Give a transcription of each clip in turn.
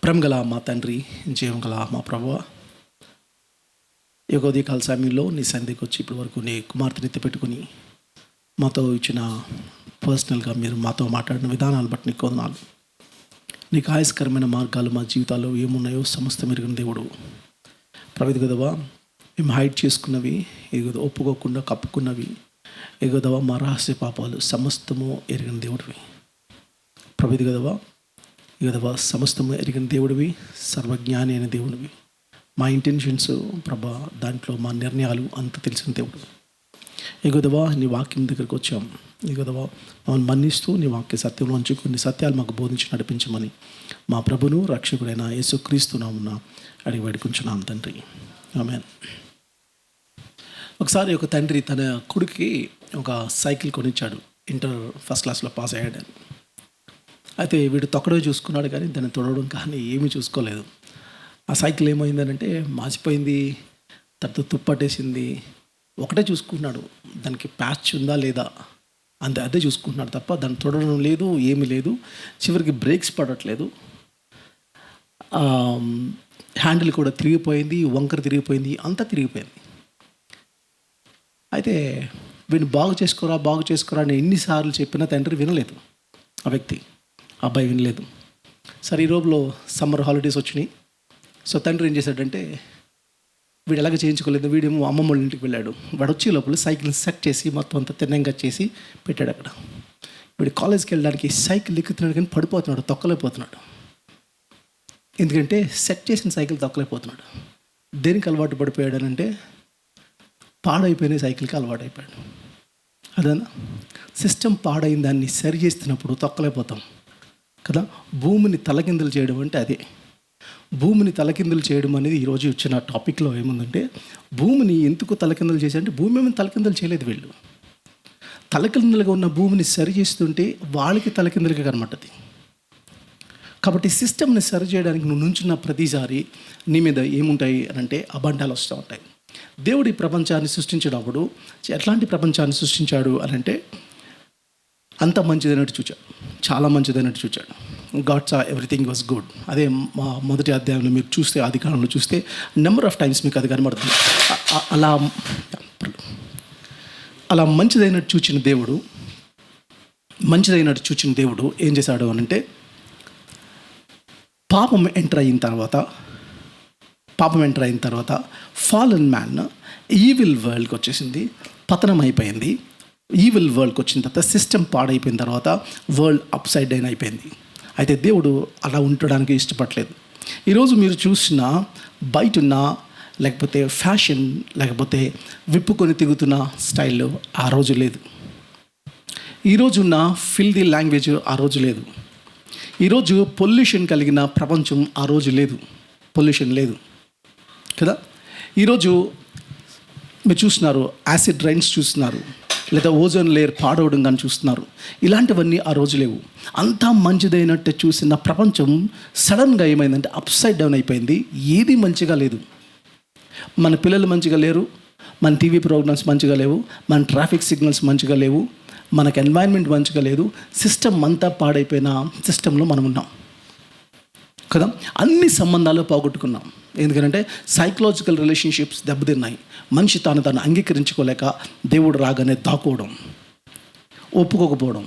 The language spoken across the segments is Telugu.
ప్రేమగల మా తండ్రి, జీవం గల మా ప్రభువ, ఈ ఉదయకాల సమయంలో నీ సన్నిధికి వచ్చి ఇప్పటి వరకు నీ కుమార్తెని ఎత్తి పెట్టుకుని మాతో ఇచ్చిన పర్సనల్గా మీరు మాతో మాట్లాడిన విధానాలు బట్టి నీకు వందనాలు. నీకు ఆయాస్కరమైన మార్గాలు మా జీవితాల్లో ఏమున్నాయో సమస్తం ఎరిగిన దేవుడు. ప్రవిధి గదవా, మేము హైడ్ చేసుకున్నవి, ఎగుద ఒప్పుకోకుండా కప్పుకున్నవి, ఎగుదవా మా రహస్య పాపాలు సమస్తము ఎరిగిన దేవుడివి. ప్రవిధి గదవా, ఎగుదవా సమస్తము ఎరిగిన దేవుడివి, సర్వజ్ఞాని అయిన దేవుడివి. మా ఇంటెన్షన్స్ ప్రభా, దాంట్లో మా నిర్ణయాలు అంత తెలిసిన దేవుడు. ఎగుదవా నీ వాక్యం దగ్గరికి వచ్చాం. ఎగుదవా మమ్మల్ని మన్నిస్తూ నీ వాక్య సత్యంలో ఉంచి కొన్ని సత్యాలు మాకు బోధించి నడిపించమని మా ప్రభును రక్షకుడైన యేసుక్రీస్తు నామమున అడిగి వేడుకుంటున్నాం తండ్రి, ఆమేన్. ఒకసారి ఒక తండ్రి తన కొడుకుకి ఒక సైకిల్ కొనిచ్చాడు. ఇంటర్ ఫస్ట్ క్లాస్లో పాస్ అయ్యాడని. అయితే వీడు తొక్కడే చూసుకున్నాడు కానీ దాన్ని తొడవడం కానీ ఏమీ చూసుకోలేదు. ఆ సైకిల్ ఏమైందనంటే మాసిపోయింది, తర్వాత తుప్పట్టేసింది. ఒకటే చూసుకున్నాడు, దానికి ప్యాచ్ ఉందా లేదా అదే చూసుకుంటున్నాడు తప్ప దాన్ని తొడవడం లేదు, ఏమీ లేదు. చివరికి బ్రేక్స్ పడట్లేదు, హ్యాండిల్ కూడా తిరిగిపోయింది, వంకర తిరిగిపోయింది, అంతా తిరిగిపోయింది. అయితే వీడిని బాగు చేసుకోరా అని ఎన్నిసార్లు చెప్పినా తండ్రి వినలేదు. ఆ వ్యక్తి, అబ్బాయి వినలేదు. సరే, ఈ రోజులో సమ్మర్ హాలిడేస్ వచ్చినాయి. సో తండ్రి ఏం చేశాడంటే, వీడు ఎలాగ చేయించుకోలేదు, వీడేమో అమ్మమ్మ వాళ్ళ ఇంటికి వెళ్ళాడు. వాడు వచ్చే లోపల సైకిల్ సెట్ చేసి మొత్తం అంతా తిన్నంగా చేసి పెట్టాడు అక్కడ. వీడు కాలేజ్కి వెళ్ళడానికి సైకిల్ ఎక్కుతున్నాడు కానీ పడిపోతున్నాడు, తొక్కలేకపోతున్నాడు. ఎందుకంటే సెట్ చేసిన సైకిల్ తొక్కలేకపోతున్నాడు. దేనికి అలవాటు పడిపోయాడనంటే పాడైపోయిన సైకిల్కి అలవాటు అయిపోయాడు. అదనా సిస్టమ్ పాడైన దాన్ని సరి చేస్తున్నప్పుడు తొక్కలేకపోతాం కదా. భూమిని తలకిందులు చేయడం అంటే అదే. భూమిని తలకిందులు చేయడం అనేది ఈరోజు వచ్చిన టాపిక్లో ఏముందంటే, భూమిని ఎందుకు తలకిందులు చేశారంటే, భూమి ఏమైనా తలకిందులు చేయలేదు. వీళ్ళు తలకిందులుగా ఉన్న భూమిని సరి చేస్తుంటే వాళ్ళకి తలకిందులుగా కనబడ్డది. కాబట్టి సిస్టమ్ని సరి చేయడానికి నువ్వు నుంచున్న ప్రతిసారి నీ మీద ఏముంటాయి అని అంటే అబండాలు వస్తూ ఉంటాయి. దేవుడు ఈ ప్రపంచాన్ని సృష్టించినప్పుడు ఎట్లాంటి ప్రపంచాన్ని సృష్టించాడు అని అంటే, అంత మంచిదైనట్టు చూచాడు, చాలా మంచిదైనట్టు చూచాడు. God saw everything was good. అదే మా మొదటి అధ్యాయంలో మీరు చూస్తే, ఆది కాలంలో చూస్తే నెంబర్ ఆఫ్ టైమ్స్ మీకు అది కనబడుతుంది. అలా మంచిదైనట్టు చూచిన దేవుడు ఏం చేశాడు అని అంటే, పాపం ఎంటర్ అయిన తర్వాత ఫాలన్ మ్యాన్ ఈవిల్ వరల్డ్కి వచ్చేసింది, పతనం అయిపోయింది. ఈవిల్ వరల్డ్కి వచ్చిన తర్వాత సిస్టమ్ పాడైపోయిన తర్వాత వరల్డ్ అప్ సైడ్ డౌన్ అయిపోయింది. అయితే దేవుడు అలా ఉండడానికి ఇష్టపడలేదు. ఈరోజు మీరు చూసిన బయట లేకపోతే ఫ్యాషన్, లేకపోతే విప్పుకొని తిరుగుతున్న స్టైల్లో ఆ రోజు లేదు. ఈరోజున్న ఫిల్దీ లాంగ్వేజ్ ఆ రోజు లేదు. ఈరోజు పొల్యూషన్ కలిగిన ప్రపంచం ఆ రోజు లేదు. పొల్యూషన్ లేదు కదా. ఈరోజు మీరు చూస్తున్నారు, యాసిడ్ రైన్స్ చూస్తున్నారు, లేదా ఓజోన్ లేయర్ పాడవడం కానీ చూస్తున్నారు. ఇలాంటివన్నీ ఆ రోజు లేవు. అంతా మంచిదైనట్టు చూసిన ప్రపంచం సడన్గా ఏమైందంటే అప్సైడ్ డౌన్ అయిపోయింది. ఏది మంచిగా లేదు. మన పిల్లలు మంచిగా లేరు, మన టీవీ ప్రోగ్రామ్స్ మంచిగా లేవు, మన ట్రాఫిక్ సిగ్నల్స్ మంచిగా లేవు, మనకు ఎన్వైరన్మెంట్ మంచిగా లేదు. సిస్టమ్ అంతా పాడైపోయిన సిస్టంలో మనం ఉన్నాం కదా. అన్ని సంబంధాలు పోగొట్టుకున్నాం. ఎందుకంటే సైకలాజికల్ రిలేషన్షిప్స్ దెబ్బతిన్నాయి. మనిషి తాను అంగీకరించుకోలేక దేవుడు రాగానే దాక్కోవడం, ఒప్పుకోకపోవడం,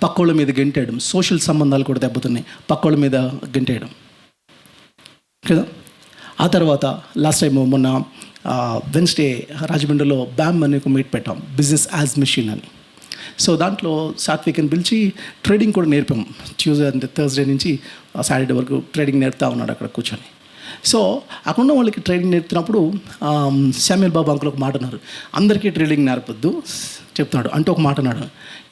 పక్కోళ్ళ మీద గెంటేయడం, సోషల్ సంబంధాలు కూడా దెబ్బతిన్నాయి, పక్కోళ్ళ మీద గెంటేయడం కదా. ఆ తర్వాత లాస్ట్ టైం మొన్న వెన్స్డే రాజమండ్రిలో బ్యామ్ అని ఒక మీట్ పెట్టాం, బిజినెస్ యాజ్ మెషిన్ అని. సో దాంట్లో సాత్వికని పిలిచి ట్రేడింగ్ కూడా నేర్పాం. ట్యూస్డే అంటే థర్స్డే నుంచి సాటర్డే వరకు ట్రేడింగ్ నేర్పుతా ఉన్నాడు అక్కడ కూర్చొని. సో అక్కడ ఉన్న వాళ్ళకి ట్రేడింగ్ నేర్పుతున్నప్పుడు శామ్యుల్ బాబు అంకుల్ ఒక మాట అన్నారు, అందరికీ ట్రేడింగ్ నేర్పొద్దు చెప్తున్నాడు. అంటే ఒక మాట అన్నాడు,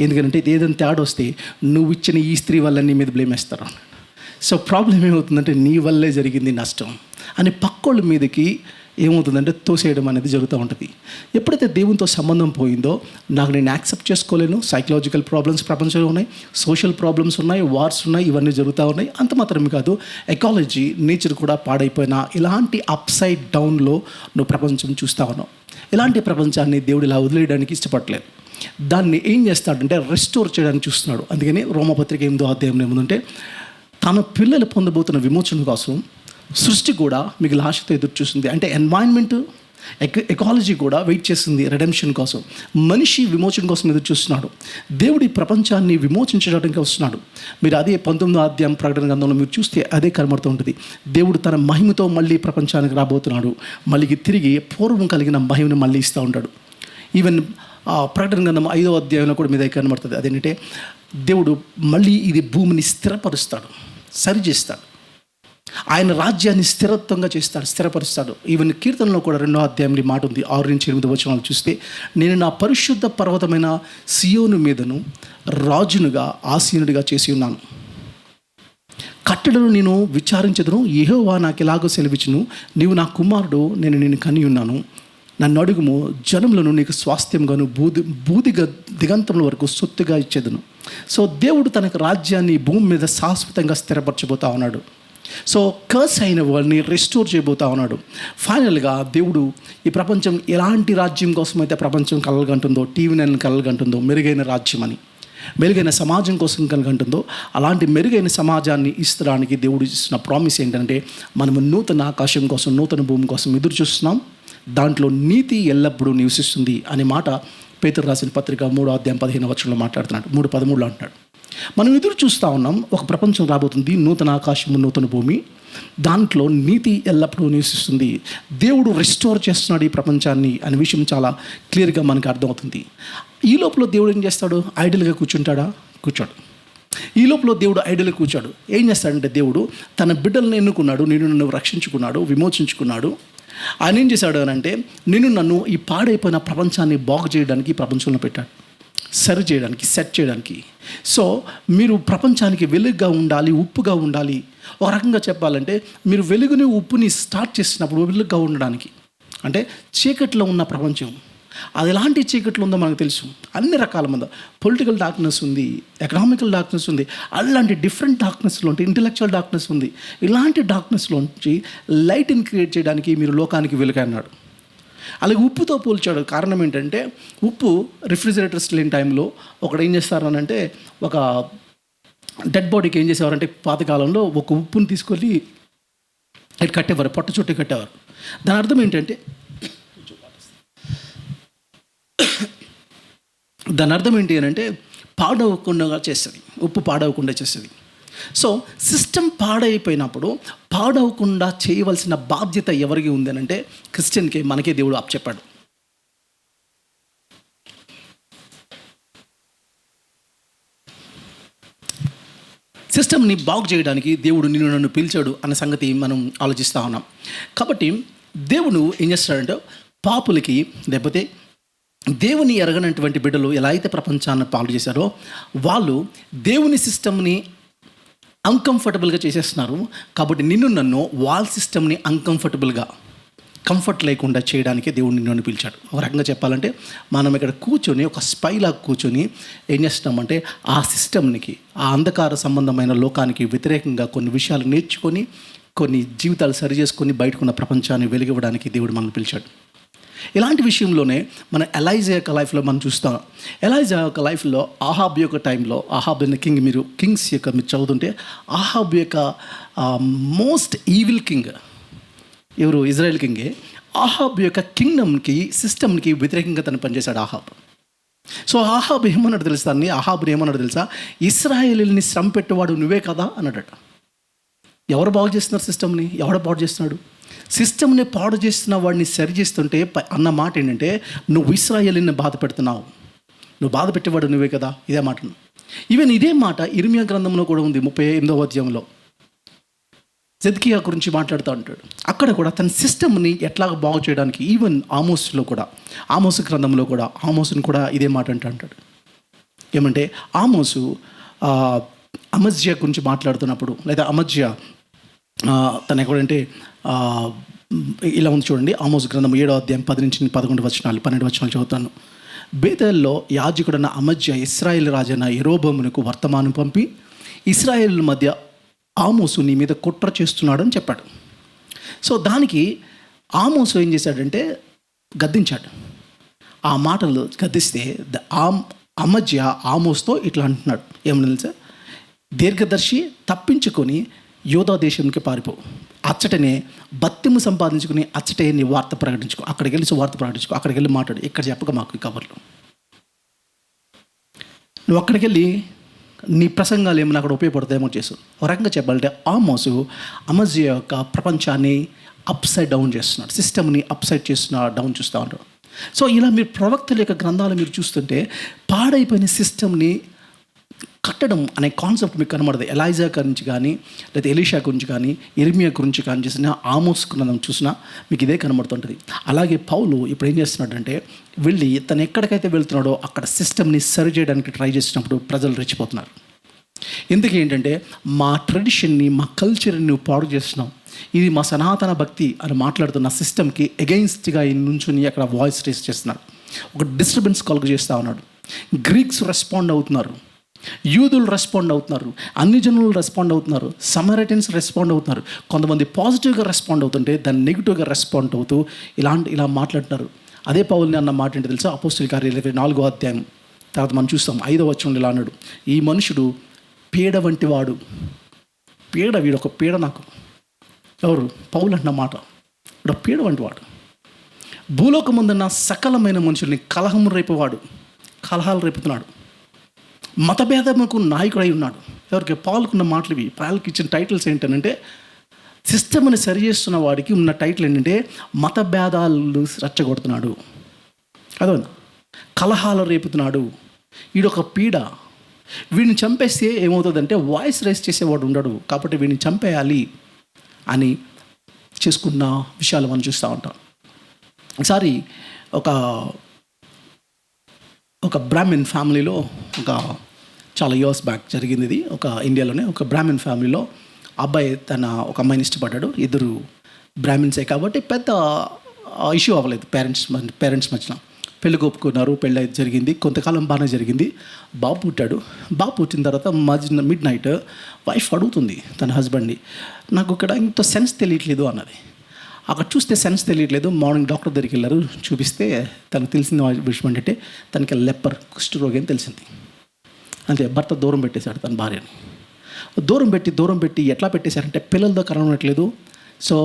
ఎందుకంటే ఇది ఏదైనా తేడా వస్తే నువ్వు ఇచ్చిన ఈ స్త్రీ వల్ల నీ మీద బ్లేమ్ వేస్తారు. సో ప్రాబ్లం ఏమవుతుందంటే నీ వల్లే జరిగింది నష్టం అని పక్కోళ్ళ మీదకి ఏమవుతుందంటే తోసేయడం అనేది జరుగుతూ ఉంటుంది. ఎప్పుడైతే దేవునితో సంబంధం పోయిందో, నాకు నేను యాక్సెప్ట్ చేసుకోలేను, సైకలాజికల్ ప్రాబ్లమ్స్ ప్రపంచంలో ఉన్నాయి, సోషల్ ప్రాబ్లమ్స్ ఉన్నాయి, వార్స్ ఉన్నాయి, ఇవన్నీ జరుగుతూ ఉన్నాయి. అంత మాత్రమే కాదు, ఎకాలజీ, నేచర్ కూడా పాడైపోయినా ఇలాంటి అప్ సైడ్ డౌన్లో నువ్వు ప్రపంచం చూస్తూ ఉన్నావు. ఇలాంటి ప్రపంచాన్ని దేవుడు ఇలా వదిలేయడానికి ఇష్టపడలేదు. దాన్ని ఏం చేస్తాడంటే రెస్టోర్ చేయడానికి చూస్తున్నాడు. అందుకని రోమపత్రిక 8వ అధ్యాయంలో ఏముందంటే, తన పిల్లలు పొందబోతున్న విమోచన కోసం సృష్టి కూడా మిగిలిన ఆశతో ఎదురు చూస్తుంది. అంటే ఎన్వైరన్మెంట్, ఎకాలజీ కూడా వెయిట్ చేస్తుంది రెడెంప్షన్ కోసం. మనిషి విమోచన కోసం ఎదురు చూస్తున్నాడు. దేవుడి ప్రపంచాన్ని విమోచించడానికి వస్తున్నాడు. మీరు అదే 19వ అధ్యాయం ప్రకటన గ్రంథంలో మీరు చూస్తే అదే కనబడుతూ ఉంటుంది. దేవుడు తన మహిమతో మళ్ళీ ప్రపంచానికి రాబోతున్నాడు. మళ్ళీ తిరిగి పూర్వం కలిగిన మహిమను మళ్ళీ ఇస్తూ ఉంటాడు. ఈవెన్ ప్రకటన గ్రంథం 5వ అధ్యాయంలో కూడా మీద కనబడుతుంది. అదేంటంటే దేవుడు మళ్ళీ ఇది భూమిని స్థిరపరుస్తాడు, సరిచేస్తాడు. ఆయన రాజ్యాన్ని స్థిరత్వంగా చేస్తాడు, స్థిరపరుస్తాడు. ఈవెన్ కీర్తనలో కూడా 2వ అధ్యాయంలో మాట ఉంది. 6-8 వచనాలు చూస్తే, నేను నా పరిశుద్ధ పర్వతమైన సియోను మీదను రాజునుగా ఆసీనుడిగా చేసి ఉన్నాను. కట్టడను నేను విచారించదును, యెహోవా నాకు ఎలాగో సెలవిచ్చును, నీవు నా కుమారుడు, నేను నిన్ను కని ఉన్నాను. నన్ను అడుగుము, జనములను నీకు స్వాస్థ్యంగాను బూదిగా దిగంతముల వరకు సొత్తుగా ఇచ్చేదను. సో దేవుడు తనకు రాజ్యాన్ని భూమి మీద శాశ్వతంగా స్థిరపరచబోతా ఉన్నాడు. సో కర్స్ అయిన వాళ్ళని రెస్టోర్ చేయబోతా ఉన్నాడు. ఫైనల్గా దేవుడు ఈ ప్రపంచం ఎలాంటి రాజ్యం కోసం అయితే ప్రపంచం కలగంటుందో, టీవీ నైన్ కలగంటుందో, మెరుగైన రాజ్యం అని, మెరుగైన సమాజం కోసం కలగంటుందో, అలాంటి మెరుగైన సమాజాన్ని ఇస్తడానికి దేవుడు ఇస్తున్న ప్రామిస్ ఏంటంటే, మనము నూతన ఆకాశం కోసం, నూతన భూమి కోసం ఎదురు చూస్తున్నాం. దాంట్లో నీతి ఎల్లప్పుడూ నివసిస్తుంది అనే మాట పేతురు రాసిన పత్రిక 3వ అధ్యాయం 15వ వచనంలో మాట్లాడుతున్నాడు. 3:13 అంటున్నాడు. మనం ఎదురు చూస్తూ ఉన్నాం. ఒక ప్రపంచం రాబోతుంది, నూతన ఆకాశము, నూతన భూమి, దాంట్లో నీతి ఎల్లప్పుడూ నివసిస్తుంది. దేవుడు రెస్టోర్ చేస్తున్నాడు ఈ ప్రపంచాన్ని అనే విషయం చాలా క్లియర్గా మనకు అర్థమవుతుంది. ఈ లోపల దేవుడు ఏం చేస్తాడు? ఐడియల్గా కూర్చుంటాడా? కూర్చోడు. ఈ లోపల దేవుడు ఐడియల్గా కూర్చోడు. ఏం చేస్తాడంటే, దేవుడు తన బిడ్డలను ఎన్నుకున్నాడు, నన్ను రక్షించుకున్నాడు, విమోచించుకున్నాడు. ఆయన ఏం చేశాడు అని అంటే, నన్ను ఈ పాడైపోయిన ప్రపంచాన్ని బాగు చేయడానికి ఈ ప్రపంచంలో పెట్టాడు, సరి చేయడానికి, సెట్ చేయడానికి. సో మీరు ప్రపంచానికి వెలుగుగా ఉండాలి, ఉప్పుగా ఉండాలి. ఒక రకంగా చెప్పాలంటే, మీరు వెలుగుని ఉప్పుని స్టార్ట్ చేసినప్పుడు వెలుగుగా ఉండడానికి, అంటే చీకట్లో ఉన్న ప్రపంచం అది ఎలాంటి చీకట్లో ఉందో మనకు తెలుసు. అన్ని రకాల మంది, పొలిటికల్ డార్క్నెస్ ఉంది, ఎకనామికల్ డార్క్నెస్ ఉంది, అలాంటి డిఫరెంట్ డార్క్నెస్లో ఉంటే ఇంటెలెక్చువల్ డార్క్నెస్ ఉంది. ఇలాంటి డార్క్నెస్లోంచి లైట్ని క్రియేట్ చేయడానికి మీరు లోకానికి వెలుగు అన్నాడు. అలాగే ఉప్పుతో పోల్చాడు. కారణం ఏంటంటే, ఉప్పు రిఫ్రిజిరేటర్స్ లేని టైంలో ఒకడు ఏం చేస్తారనంటే, ఒక డెడ్ బాడీకి ఏం చేసేవారంటే, పాతకాలంలో ఒక ఉప్పుని తీసుకొని ఇటు కట్టేవారు, పొట్ట చుట్టూ కట్టేవారు. దాని అర్థం ఏంటంటే, దాని అర్థం ఏంటి అని అంటే, పాడవకుండా చేస్తుంది, ఉప్పు పాడవకుండా చేస్తుంది. సో సిస్టమ్ పాడైపోయినప్పుడు పాడవకుండా చేయవలసిన బాధ్యత ఎవరికి ఉంది అని అంటే, క్రిస్టియన్కి, మనకే దేవుడు అప్పచెప్పాడు. సిస్టమ్ని బాగు చేయడానికి దేవుడు నన్ను పిలిచాడు అన్న సంగతి మనం ఆలోచిస్తూ ఉన్నాం. కాబట్టి దేవుడు ఏం చేస్తాడంటే, పాపులకి, లేకపోతే దేవుని ఎరగనటువంటి బిడ్డలు ఎలా అయితే ప్రపంచాన్ని పాడు చేశారో, వాళ్ళు దేవుని సిస్టమ్ని అన్కంఫర్టబుల్గా చేసేస్తున్నారు. కాబట్టి నన్ను వాళ్ళ సిస్టమ్ని అన్కంఫర్టబుల్గా, కంఫర్ట్ లేకుండా చేయడానికి దేవుడు నన్ను పిలిచాడు. ఒక రకంగా చెప్పాలంటే, మనం ఇక్కడ కూర్చొని ఒక స్పైలాగా కూర్చొని ఏం చేస్తున్నామంటే, ఆ సిస్టమ్నికి, ఆ అంధకార సంబంధమైన లోకానికి వ్యతిరేకంగా కొన్ని విషయాలు నేర్చుకొని, కొన్ని జీవితాలు సరి చేసుకొని బయటకున్న ప్రపంచాన్ని వెలిగివ్వడానికి దేవుడు మనల్ని పిలిచాడు. ఇలాంటి విషయంలోనే మన ఎలైజా యొక్క లైఫ్లో మనం చూస్తాం. ఎలైజా యొక్క లైఫ్లో ఆహాబ్ యొక్క టైంలో, ఆహాబ్ అనే కింగ్, మీరు కింగ్స్ యొక్క మీరు చదువుతుంటే, ఆహాబ్ యొక్క మోస్ట్ ఈవిల్ కింగ్ ఎవరు? ఇజ్రాయెల్ కింగే. ఆహాబ్ యొక్క కింగ్డమ్కి, సిస్టమ్కి వ్యతిరేకంగా తను పనిచేశాడు ఆహాబ్. సో ఆహాబ్ ఏమన్నాడు తెలుసా? ఆహాబుని ఏమన్నాడు తెలుసా? ఇశ్రాయేలుని శ్రమ పెట్టేవాడు నువ్వే కదా అన్నాడట. ఎవరు బాగు చేస్తున్నారు సిస్టమ్ని? ఎవడు పాడు చేస్తున్నాడు? సిస్టమ్ని పాడు చేస్తున్న వాడిని సరి చేస్తుంటే అన్న మాట ఏంటంటే, నువ్వు ఇశ్రాయేలుని బాధ పెడుతున్నావు, నువ్వు బాధ పెట్టేవాడు నువ్వే కదా. ఇదే మాట. ఈవెన్ ఇదే మాట ఇర్మియా గ్రంథంలో కూడా ఉంది. 38వ అధ్యాయంలో సిద్కియా గురించి మాట్లాడుతూ ఉంటాడు. అక్కడ కూడా తన సిస్టమ్ని ఎట్లా బాగు చేయడానికి, ఈవెన్ ఆమోస్లో కూడా, ఆమోసు గ్రంథంలో కూడా ఆమోసుని కూడా ఇదే మాట అంటాడు. ఏమంటే, ఆమోసు అమజ్యా గురించి మాట్లాడుతున్నప్పుడు, లేదా అమజ్యా తను ఎక్కడంటే ఇలా ఉంది చూడండి. ఆమోసు గ్రంథం 7వ అధ్యాయం 10-11 వచనాలు, 12 వచనాలు చదువుతాను. బేతేల్లో యాజకుడన్న అమజ్యా ఇశ్రాయేల్ రాజైన యెరోబోమునకు వర్తమానం పంపి, ఇశ్రాయేల్ మధ్య ఆమోసు నీ మీద కుట్ర చేస్తున్నాడని చెప్పాడు. సో దానికి ఆమోసు ఏం చేశాడంటే, గద్దించాడు. ఆ మాటలు గద్దిస్తే అమజ్యా ఆమోస్తో ఇట్లా అంటున్నాడు. ఏమన్నా తెలుసా? దీర్ఘదర్శి తప్పించుకొని యోధా దేశంకి పారిపో, అచ్చటనే బత్తిము సంపాదించుకుని అచ్చటే నీ వార్త ప్రకటించుకో, అక్కడికి వెళ్ళి వార్త ప్రకటించుకో, అక్కడికి వెళ్ళి మాట్లాడు, ఇక్కడ చెప్పక మాకు ఈ కవర్లు. నువ్వు అక్కడికి వెళ్ళి నీ ప్రసంగాలు ఏమైనా అక్కడ ఉపయోగపడతాయేమో చేసు. ఒక రకంగా చెప్పాలంటే ఆమోసు అమజ్యా యొక్క ప్రపంచాన్ని అప్సైడ్ డౌన్ చేస్తున్నాడు, సిస్టమ్ని అప్సైడ్ డౌన్ చూస్తూ ఉంటాడు. సో ఇలా మీరు ప్రవక్తల యొక్క గ్రంథాలు మీరు చూస్తుంటే పాడైపోయిన సిస్టమ్ని కట్టడం అనే కాన్సెప్ట్ మీకు కనబడదు. ఎలైజా గురించి కానీ, లేదా ఎలీషా గురించి కానీ, ఇర్మియా గురించి కానీ చేసిన ఆమోస్ గ్రంథం చూసినా మీకు ఇదే కనబడుతుంటుంది. అలాగే పౌలు ఇప్పుడు ఏం చేస్తున్నాడంటే వెళ్ళి తను ఎక్కడికైతే వెళ్తున్నాడో అక్కడ సిస్టమ్ని సరి చేయడానికి ట్రై చేసినప్పుడు ప్రజలు రెచ్చిపోతున్నారు. ఎందుకు ఏంటంటే మా ట్రెడిషన్ని, మా కల్చర్ని నువ్వు పాడు చేస్తున్నావు, ఇది మా సనాతన భక్తి అని మాట్లాడుతున్న సిస్టమ్కి ఎగెయిన్స్ట్గా నుంచుని అక్కడ వాయిస్ రేస్ చేస్తున్నారు. ఒక డిస్టర్బెన్స్ కలుగు చేస్తూ ఉన్నాడు. గ్రీక్స్ రెస్పాండ్ అవుతున్నారు, యూదులు రెస్పాండ్ అవుతున్నారు, అన్ని జనులు రెస్పాండ్ అవుతున్నారు, సమరైటన్స్ రెస్పాండ్ అవుతున్నారు. కొంతమంది పాజిటివ్గా రెస్పాండ్ అవుతుంటే దాన్ని నెగిటివ్గా రెస్పాండ్ అవుతూ ఇలా మాట్లాడుతున్నారు. అదే పౌల్ని అన్న మాట ఏంటి తెలుసా? అపోస్తలుల కార్యాలు 24వ అధ్యాయం తర్వాత మనం చూస్తాం 5వ వచనంలో ఇలా అన్నాడు, ఈ మనుషుడు పీడ వంటి వాడు. వీడొక పీడ నాకు. ఎవరు? పౌలు అన్న మాట. వీడు పీడ వంటి వాడు, భూలోకముందున్న సకలమైన మనుషుల్ని కలహాలు రేపుతున్నాడు, మతభేదముకు నాయకుడై ఉన్నాడు. ఎవరికి? పాల్కున్న మాటలు ఇవి. పాల్కి ఇచ్చిన టైటిల్స్ ఏంటంటే సిస్టమ్ని సరి చేస్తున్న వాడికి ఉన్న టైటిల్ ఏంటంటే మతభేదాలు రచ్చగొడుతున్నాడు, అదో కలహాలు రేపుతున్నాడు, వీడొక పీడ. వీడిని చంపేస్తే ఏమవుతుందంటే వాయిస్ రైస్ చేసేవాడు ఉండడు, కాబట్టి వీడిని చంపేయాలి అని చేసుకున్న విషయాలు మనం చూస్తూ ఉంటాం. ఒకసారి ఒక బ్రాహ్మిన్ ఫ్యామిలీలో చాలా ఇయర్స్ బ్యాక్ జరిగింది ఇది. ఇండియాలోనే ఒక బ్రాహ్మిన్ ఫ్యామిలీలో అబ్బాయి ఒక అమ్మాయిని ఇష్టపడ్డాడు. ఇద్దరు బ్రాహ్మిన్సే కాబట్టి పెద్ద ఇష్యూ అవ్వలేదు పేరెంట్స్ మధ్యన. పెళ్ళి ఒప్పుకున్నారు, పెళ్ళి జరిగింది, కొంతకాలం బాగానే జరిగింది. బాబు పుట్టాడు. బాబు పుట్టిన తర్వాత మిడ్ నైట్ వైఫ్ అడుగుతుంది తన హస్బెండ్ని, నాకు ఇక్కడ ఇంత సెన్స్ తెలియట్లేదు అన్నది. అక్కడ చూస్తే సెన్స్ తెలియట్లేదు. మార్నింగ్ డాక్టర్ దగ్గరికి వెళ్ళారు, చూపిస్తే తనకు తెలిసిన విషయం ఏంటంటే తనకి కుష్ఠరోగి అని తెలిసింది. అంతే, భర్త దూరం పెట్టేశాడు తన భార్యని. దూరం పెట్టి ఎట్లా పెట్టేశారంటే పిల్లలతో కలవట్లేదు, సో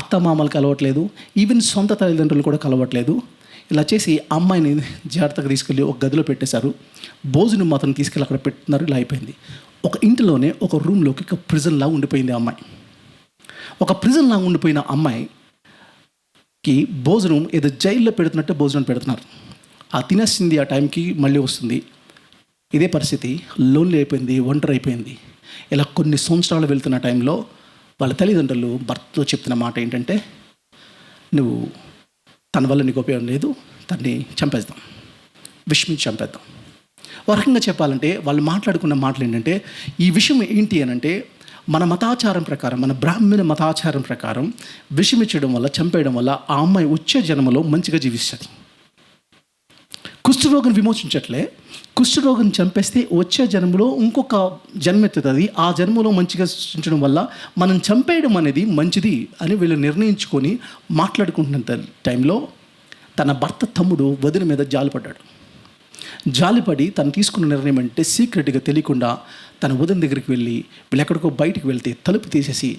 అత్త మామలు కలవట్లేదు, ఈవెన్ సొంత తల్లిదండ్రులు కూడా కలవట్లేదు. ఇలా చేసి అమ్మాయిని జాగ్రత్తగా తీసుకెళ్ళి ఒక గదిలో పెట్టేశారు. భోజనం మాత్రం తీసుకెళ్ళి అక్కడ పెట్టున్నారు. ఇలా అయిపోయింది. ఒక ఇంటిలోనే ఒక రూమ్లోకి ఒక ప్రిజన్లా ఉండిపోయింది అమ్మాయి. ఒక ప్రిజన్లా ఉండిపోయిన అమ్మాయికి భోజనం ఏదో జైల్లో పెడుతున్నట్టే భోజనం పెడుతున్నారు. ఆ తినేసింది, ఆ టైంకి మళ్ళీ వస్తుంది. ఇదే పరిస్థితి. లోన్లీ అయిపోయింది, ఒంటరి అయిపోయింది. ఇలా కొన్ని సంవత్సరాలు వెళ్తున్న టైంలో వాళ్ళ తల్లిదండ్రులు భర్తతో చెప్తున్న మాట ఏంటంటే, నువ్వు తన వల్ల నీకు ఉపయోగం లేదు, తన్ని చంపేద్దాం, విషమించి చంపేద్దాం. ఒక రకంగా చెప్పాలంటే వాళ్ళు మాట్లాడుకున్న మాటలు ఏంటంటే, ఈ విషయం ఏంటి అనంటే మన మతాచారం ప్రకారం, మన బ్రాహ్మణ మతాచారం ప్రకారం విషమించడం వల్ల, చంపేయడం వల్ల ఆ అమ్మాయి వచ్చే జన్మలో మంచిగా జీవిస్తుంది. కుష్ఠరోగం విమోచించట్లే, కుష్ఠరోగం చంపేస్తే వచ్చే జన్మలో ఇంకొక జన్మ ఎత్తుతుంది. ఆ జన్మలో మంచిగా సృష్టించడం వల్ల మనం చంపేయడం అనేది మంచిది అని వీళ్ళు నిర్ణయించుకొని మాట్లాడుకుంటున్న టైంలో తన భర్త తమ్ముడు వదిన మీద జాలిపడి తను తీసుకున్న నిర్ణయం అంటే సీక్రెట్గా తెలియకుండా తన వదిన దగ్గరికి వెళ్ళి వీళ్ళు ఎక్కడికో బయటికి వెళ్తే తలుపు తీసేసి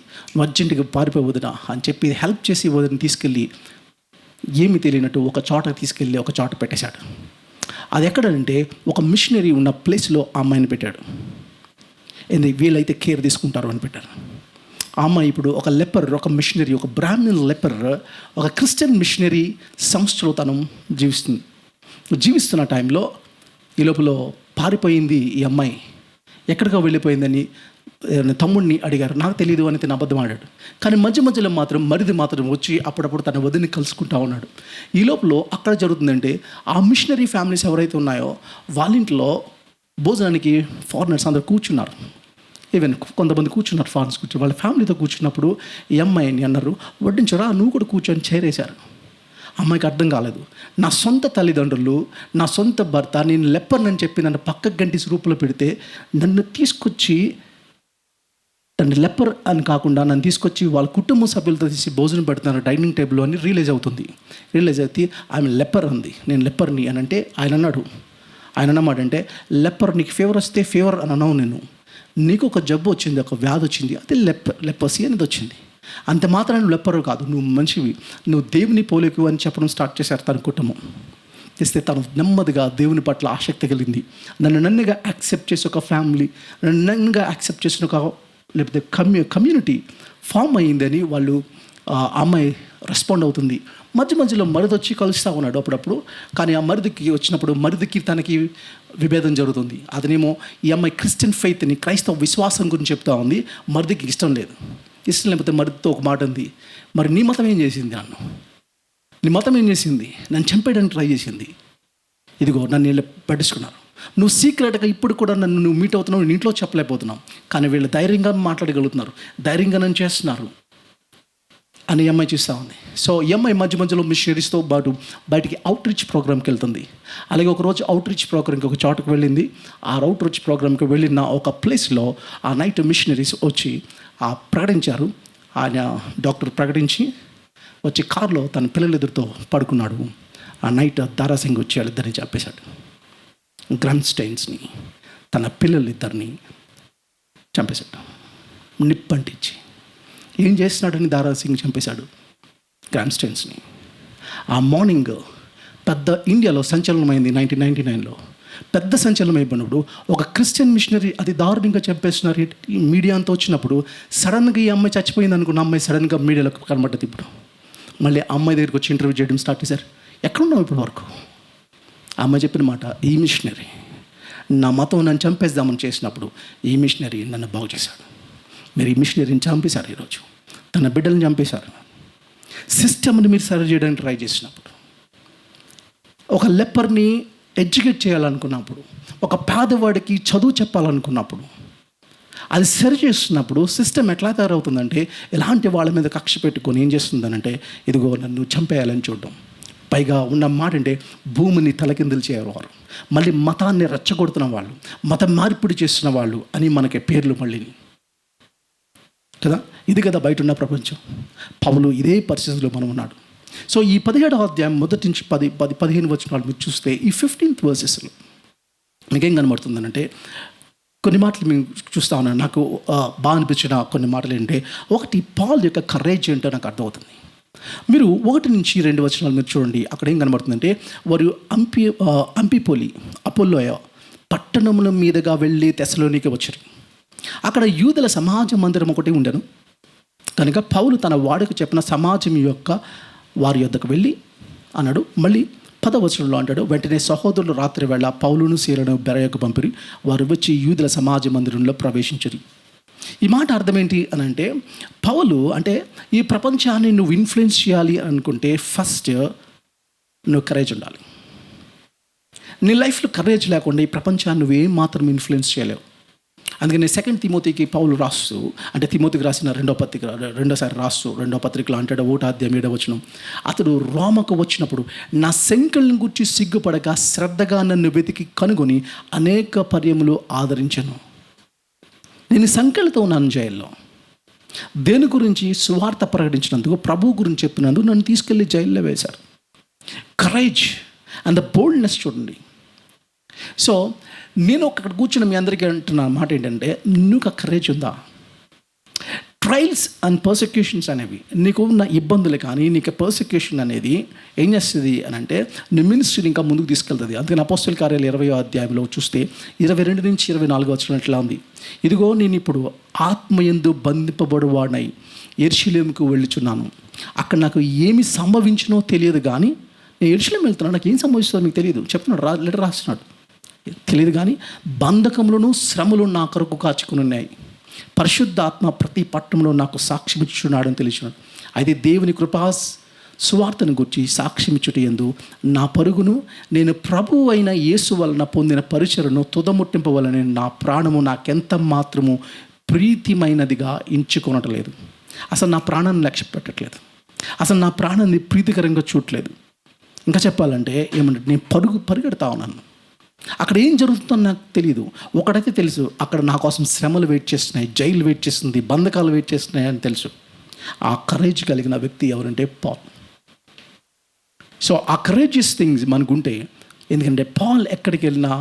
అర్జెంటుగా పారిపోయి వదిన అని చెప్పి హెల్ప్ చేసి వదిన తీసుకెళ్ళి ఏమీ తెలియనట్టు ఒక చోటకి తీసుకెళ్ళి ఒక చోట పెట్టేశాడు. అది ఎక్కడంటే ఒక మిషనరీ ఉన్న ప్లేస్లో ఆ అమ్మాయిని పెట్టాడు. వీళ్ళైతే కేర్ తీసుకుంటారు అని పెట్టారు. ఆ అమ్మాయి ఇప్పుడు ఒక లెపర్, ఒక మిషనరీ, ఒక బ్రాహ్మణ్ లెపర్, ఒక క్రిస్టియన్ మిషనరీ సంస్థలో తను జీవిస్తున్న టైంలో ఈ లోపల పారిపోయింది ఈ అమ్మాయి. ఎక్కడికో వెళ్ళిపోయిందని తమ్ముడిని అడిగారు. నాకు తెలియదు అని తను అబద్ధం ఆడాడు. కానీ మధ్యలో మరిది మాత్రం వచ్చి అప్పుడప్పుడు తన వదిని కలుసుకుంటా ఉన్నాడు. ఈ లోపల అక్కడ జరుగుతుందంటే ఆ మిషనరీ ఫ్యామిలీస్ ఎవరైతే ఉన్నాయో వాళ్ళ ఇంట్లో భోజనానికి ఫారినర్స్ అందరూ కూర్చున్నారు. ఈవెన్ కొంతమంది కూర్చున్నారు, ఫారినర్స్ కూర్చుని వాళ్ళ ఫ్యామిలీతో కూర్చున్నప్పుడు ఈ అమ్మాయిని అన్నారు, వడ్డించరా నువ్వు కూడా కూర్చొని చేరేశారు. అమ్మాయికి అర్థం కాలేదు. నా సొంత తల్లిదండ్రులు, నా సొంత భర్త నేను లెప్పర్నని చెప్పి నన్ను పక్కకు గంటి రూపంలో పెడితే నన్ను తీసుకొచ్చి తను లెపర్ అని కాకుండా నన్ను తీసుకొచ్చి వాళ్ళ కుటుంబ సభ్యులతో తీసి భోజనం పెడుతున్నారు డైనింగ్ టేబుల్లో అని రియలైజ్ అయితే ఆమె లెపర్ అంది. నేను లెపర్ని అని అంటే ఆయన అన్నమాట అంటే లెపర్ నీకు ఫీవర్ వస్తే ఫీవర్ అని అన్నావు, నేను నీకు ఒక జబ్బు వచ్చింది, ఒక వ్యాధి వచ్చింది, అది లెపసీ అనేది వచ్చింది. అంత మాత్రం నువ్వు లెప్పరు కాదు, నువ్వు మనిషివి, నువ్వు దేవుని పోలికు అని చెప్పడం స్టార్ట్ చేశారు తన కుటుంబం. చేస్తే తను నెమ్మదిగా దేవుని పట్ల ఆసక్తి కలిగింది. నన్నుగా యాక్సెప్ట్ చేసి ఒక ఫ్యామిలీ, నన్నుగా యాక్సెప్ట్ చేసిన ఒక లేకపోతే కమ్యూనిటీ ఫామ్ అయ్యిందని వాళ్ళు అమ్మాయి రెస్పాండ్ అవుతుంది. మధ్యలో మరిది వచ్చి కలుస్తూ ఉన్నాడు అప్పుడప్పుడు. కానీ ఆ మరిదికి వచ్చినప్పుడు మరిదికి తనకి విభేదం జరుగుతుంది. అతనేమో ఈ అమ్మాయి క్రిస్టియన్ ఫెయిత్ని, క్రైస్తవ విశ్వాసం గురించి చెప్తా ఉంది. మరిదికి ఇష్టం లేకపోతే మరిదితో ఒక మాట ఉంది, మరి నీ మతం ఏం చేసింది, నీ మతం ఏం చేసింది, నన్ను చంపేయడానికి ట్రై చేసింది, ఇదిగో నన్ను వీళ్ళు పట్టించుకున్నారు, నువ్వు సీక్రెట్గా ఇప్పుడు కూడా నువ్వు మీట్ అవుతున్నావు, నేను ఇంట్లో చెప్పలేకపోతున్నావు, కానీ వీళ్ళు ధైర్యంగా మాట్లాడగలుగుతున్నారు, ధైర్యంగా నన్ను చేస్తున్నారు అని ఈ అమ్మాయి చూస్తూ ఉంది. సో ఈ అమ్మాయి మధ్యలో మిషనరీస్తో పాటు బయటికి అవుట్ రీచ్ ప్రోగ్రామ్కి వెళ్తుంది. అలాగే ఒకరోజు అవుట్ రీచ్ ప్రోగ్రామ్కి ఒక చోటుకు వెళ్ళింది. ఆ అవుట్ రీచ్ ప్రోగ్రామ్కి వెళ్ళిన ఒక ప్లేస్లో ఆ నైట్ మిషనరీస్ వచ్చి ప్రకటించారు. ఆయన డాక్టర్ ప్రకటించి వచ్చి కారులో తన పిల్లల ఎదురుతో పడుకున్నాడు. ఆ నైట్ దారాసింగ్ వచ్చి వాళ్ళిద్దరిని చంపేశాడు. గ్రామ్స్టైన్స్ని, తన పిల్లలిద్దరిని చంపేశాడు నిప్పంటించి. ఏం చేస్తున్నాడని దారాసింగ్ చంపేశాడు గ్రామ్స్టైన్స్ని. ఆ మార్నింగ్ పెద్ద ఇండియాలో సంచలనమైంది. 1999లో పెద్ద సంచలనం అయిపోయినప్పుడు ఒక క్రిస్టియన్ మిషనరీ అది దారుణంగా చంపేస్తున్నారు ఈ మీడియా అంతా వచ్చినప్పుడు సడన్గా ఈ అమ్మాయి చచ్చిపోయింది అనుకున్న అమ్మాయి సడన్గా మీడియాలోకి కనబడ్డది. ఇప్పుడు మళ్ళీ అమ్మాయి దగ్గరికి వచ్చి ఇంటర్వ్యూ చేయడం స్టార్ట్ చేశారు. ఎక్కడున్నావు ఇప్పటి వరకు? ఆ అమ్మాయి చెప్పిన మాట, ఈ మిషనరీ నా మతం నన్ను చంపేద్దామని చేసినప్పుడు ఈ మిషనరీ నన్ను బాగు చేశాడు. మీరు ఈ మిషనరీని చంపేశారు, ఈరోజు తన బిడ్డలను చంపేశారు. సిస్టమ్ని మీరు సరి చేయడానికి ట్రై చేసినప్పుడు, ఒక లెపర్ని ఎడ్యుకేట్ చేయాలనుకున్నప్పుడు, ఒక పేదవాడికి చదువు చెప్పాలనుకున్నప్పుడు, అది సరి చేస్తున్నప్పుడు సిస్టమ్ ఎట్లా తయారవుతుందంటే ఎలాంటి వాళ్ళ మీద కక్ష పెట్టుకొని ఏం చేస్తుందనంటే ఇదిగో నన్ను చంపేయాలని చూడడం. పైగా ఉన్న మాట అంటే భూమిని తలకిందులు చేయవారు, మళ్ళీ మతాన్ని రెచ్చగొడుతున్న వాళ్ళు, మత మార్పిడి చేస్తున్న వాళ్ళు అని మనకి పేర్లు మళ్ళీ కదా. ఇది కదా బయట ఉన్న ప్రపంచం. పౌలు ఇదే పరిస్థితిలో మనం ఉన్నాడు. సో ఈ 17వ అధ్యాయం మొదటి నుంచి 15 వచనాలు మీరు చూస్తే ఈ 15th వర్సెస్లో మీకేం కనబడుతుందనంటే కొన్ని మాటలు మేము చూస్తూ ఉన్నాను. నాకు బాగా అనిపించిన కొన్ని మాటలు ఏంటంటే, ఒకటి పాల్ యొక్క కరేజ్ ఏంటో నాకు అర్థమవుతుంది. మీరు 1 నుంచి 2 వచనాలు మీరు చూడండి. అక్కడ ఏం కనబడుతుందంటే వారు అంపిపోలి అపోలోయ పట్టణముల మీదుగా వెళ్ళి తెస్సలోనికి వచ్చారు. అక్కడ యూదుల సమాజ మందిరం ఒకటి ఉండను కనుక పౌలు తన వాడికి చెప్పిన సమాజం యొక్క వారి యొద్దకు వెళ్ళి అన్నాడు. మళ్ళీ 10వ వచనంలో అంటాడు, వెంటనే సహోదరులు రాత్రి వేళ పౌలును సీలను బెరయకు పంపిరి, వారు వచ్చి యూదుల సమాజ మందిరంలో ప్రవేశించరు. ఈ మాట అర్థం ఏంటి అని అంటే, పౌలు అంటే ఈ ప్రపంచాన్ని నువ్వు ఇన్ఫ్లుయెన్స్ చేయాలి అనుకుంటే ఫస్ట్ నువ్వు కరేజ్ ఉండాలి. నీ లైఫ్లో కరేజ్ లేకుండా ఈ ప్రపంచాన్ని నువ్వేం మాత్రం ఇన్ఫ్లుయెన్స్ చేయలేవు. అందుకని 2 తిమోతికి పౌలు రాస్తూ, అంటే తిమోతికి రాసిన రెండోసారి రాస్తూ 2వ పత్రికలో అంటాడు 1వ అధ్యాయం 7వ వచనం, అతడు రోమకు వచ్చినప్పుడు నా సంఖ్యలను గురించి సిగ్గుపడక శ్రద్ధగా నన్ను వెతికి కనుగొని అనేక పర్యములు ఆదరించను. నేను సంఖ్యలతో ఉన్నాను జైల్లో. దేని గురించి? సువార్త ప్రకటించినందుకు, ప్రభు గురించి చెప్పినందుకు నన్ను తీసుకెళ్ళి జైల్లో వేశారు. కరేజ్ అండ్ ద బోల్డ్నెస్ చూడండి. సో నేను అక్కడ కూర్చుని మీ అందరికీ అంటున్న మాట ఏంటంటే, నీకు కరేజ్ ఉందా? ట్రయల్స్ అండ్ పర్సిక్యూషన్స్ అనేవి, నీకు ఉన్న ఇబ్బందులు కానీ నీకు పర్సిక్యూషన్ అనేది ఏం చేస్తుంది అని అంటే నీ మినిస్ట్రీని ఇంకా ముందుకు తీసుకెళ్తుంది. అందుకని అపోస్తల కార్యాలు 20వ అధ్యాయంలో చూస్తే 22 నుంచి 24 వచ్చినట్లా ఉంది. ఇదిగో నేను ఇప్పుడు ఆత్మయందు బంధింపబడువాడినై యెరూషలేముకు వెళ్ళుచున్నాను. అక్కడ నాకు ఏమి సంభవించినో తెలియదు, కానీ నేను యెరూషలేము వెళ్తున్నాను, నాకు ఏం సంభవిస్తుందో మీకు తెలియదు చెప్తున్నాడు. లెటర్ రాస్తున్నాడు, తెలియదు కానీ బంధకములను శ్రమలు నా కొరకు కాచుకుని ఉన్నాయి. పరిశుద్ధాత్మ ప్రతి పట్టణంలో నాకు సాక్ష్యం ఇచ్చున్నాడని తెలిసినాడు. అయితే దేవుని కృపా సువార్తను గురించి సాక్ష్యం ఇచ్చుట యందు నా పరుగును నేను ప్రభువు అయిన యేసు వలన పొందిన పరిచయను తుదముట్టింపవలన నా ప్రాణము నాకెంత మాత్రము ప్రీతిమైనదిగా ఎంచుకొనట్లేదు. అసలు నా ప్రాణాన్ని లక్ష్య పెట్టట్లేదు, అసలు నా ప్రాణాన్ని ప్రీతికరంగా చూడట్లేదు. ఇంకా చెప్పాలంటే ఏమంటే నేను పరిగెడతా ఉన్నాను. అక్కడ ఏం జరుగుతుందో నాకు తెలియదు. ఒకటైతే తెలుసు, అక్కడ నా కోసం శ్రమలు వెయిట్ చేస్తున్నాయి, జైలు వెయిట్ చేస్తుంది, బంధకాలు వెయిట్ చేస్తున్నాయి అని తెలుసు. ఆ కరేజ్ కలిగిన వ్యక్తి ఎవరంటే పాల్. సో ఆ కరేజియస్ థింగ్స్ మనకుంటే, ఎందుకంటే పాల్ ఎక్కడికి వెళ్ళినా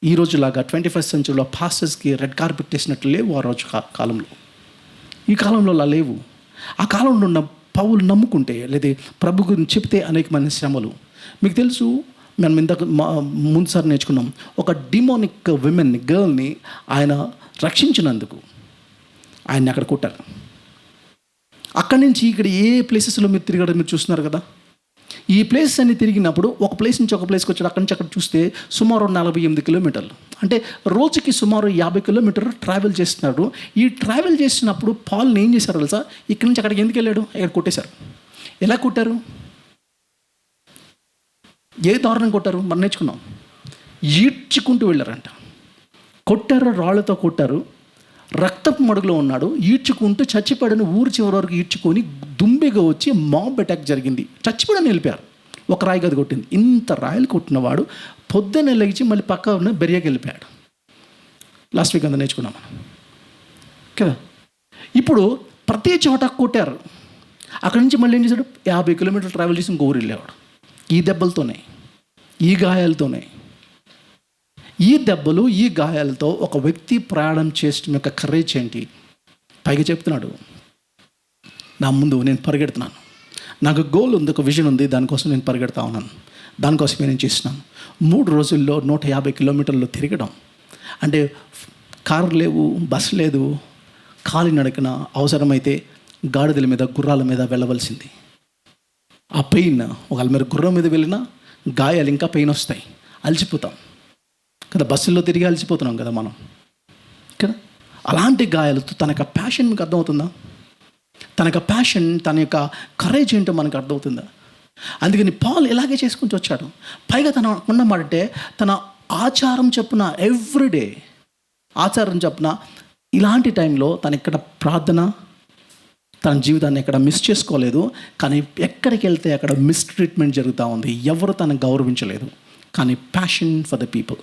ఈ రోజులాగా 21st సెంచురీలో పాస్టర్స్కి రెడ్ కార్పెట్ వేసినట్లు లేవు ఆ రోజు కాలంలో. ఈ కాలంలో అలా లేవు. ఆ కాలంలో ఉన్న పౌలు నమ్ముకుంటే లేదా ప్రభు గురించి చెప్తే అనేకమైన శ్రమలు. మీకు తెలుసు, మనం ఇంతకు ముందుసారి నేర్చుకున్నాం, ఒక డిమోనిక్ విమెన్ని, గర్ల్ని ఆయన రక్షించినందుకు ఆయన్ని అక్కడ కొట్టారు. అక్కడి నుంచి ఇక్కడ ఏ ప్లేసెస్లో మీరు తిరగడం మీరు చూస్తున్నారు కదా. ఈ ప్లేసెస్ అన్ని తిరిగినప్పుడు ఒక ప్లేస్ నుంచి ఒక ప్లేస్కి వచ్చాడు. అక్కడి నుంచి అక్కడ చూస్తే సుమారు 48 కిలోమీటర్లు, అంటే రోజుకి సుమారు 50 కిలోమీటర్లు ట్రావెల్ చేస్తున్నాడు. ఈ ట్రావెల్ చేసినప్పుడు పాల్ని ఏం చేశారు తెలుసా? ఇక్కడి నుంచి అక్కడికి ఎందుకు వెళ్ళాడు? ఇక్కడ కొట్టేశారు. ఎలా కొట్టారు? ఏ దారుణం కొట్టారు? మనం నేర్చుకున్నాం. ఈడ్చుకుంటూ వెళ్ళారంట. కొట్టారు, రాళ్ళతో కొట్టారు. రక్తపు మడుగులో ఉన్నాడు. ఈడ్చుకుంటూ చచ్చిపోయాడని ఊరు చివరి వరకు ఈడ్చుకొని దుంబిగా వచ్చి మాబ్ అటాక్ జరిగింది. చచ్చిపోయాడని వెళ్ళిపోయారు. ఒక రాయి గది కొట్టింది. ఇంత రాయలు కొట్టినవాడు పొద్దున్నే లేచి మళ్ళీ పక్క ఉన్న బెరియాకి వెళ్ళిపోయాడు. లాస్ట్ వీక్ అంతా నేర్చుకున్నాం మనం కదా. ఇప్పుడు ప్రతి చోట కొట్టారు. అక్కడి నుంచి మళ్ళీ ఏం చేశాడు? 50 కిలోమీటర్లు ట్రావెల్ చేసి ఇంకో ఊరు వెళ్ళేవాడు. ఈ దెబ్బలతోనే, ఈ గాయాలతోనే. ఈ దెబ్బలు, ఈ గాయాలతో ఒక వ్యక్తి ప్రయాణం చేయడం యొక్క కరేజ్ ఏంటి? పైగా చెప్తున్నాడు, నా ముందు నేను పరిగెడుతున్నాను, నాకు గోల్ ఉంది, ఒక విజన్ ఉంది, దానికోసం నేను పరిగెడతా ఉన్నాను, దానికోసమే నేను చేస్తున్నాను. 3 రోజుల్లో 150 కిలోమీటర్లు తిరగడం అంటే కారు లేవు, బస్సు లేదు, కాలినడకన అవసరమైతే గాడిదల మీద, గుర్రాల మీద వెళ్ళవలసింది. ఆ పెయిన్, ఒకవేళ మీరు గుర్రం మీద వెళ్ళినా గాయాలు ఇంకా పెయిన్ వస్తాయి, అలసిపోతాం కదా. బస్సుల్లో తిరిగి అలసిపోతున్నాం కదా మనం కదా. అలాంటి గాయాలతో తన యొక్క ప్యాషన్ మీకు అర్థమవుతుందా? తన యొక్క ప్యాషన్, తన యొక్క కరేజ్ ఏంటో మనకు అర్థమవుతుందా? అందుకని పాల్ ఇలాగే చేసుకుంటూ వచ్చాడు. పైగా తన ఉన్నమాడంటే తన ఆచారం చెప్పున ఎవ్రీడే ఆచారం చెప్పున ఇలాంటి టైంలో తను ఇక్కడ ప్రార్థన, తన జీవితాన్ని ఎక్కడ మిస్ చేసుకోలేదు. కానీ ఎక్కడికి వెళ్తే అక్కడ మిస్ ట్రీట్మెంట్ జరుగుతూ ఉంది. ఎవరు తనను గౌరవించలేదు. కానీ ప్యాషన్ ఫర్ ద పీపుల్,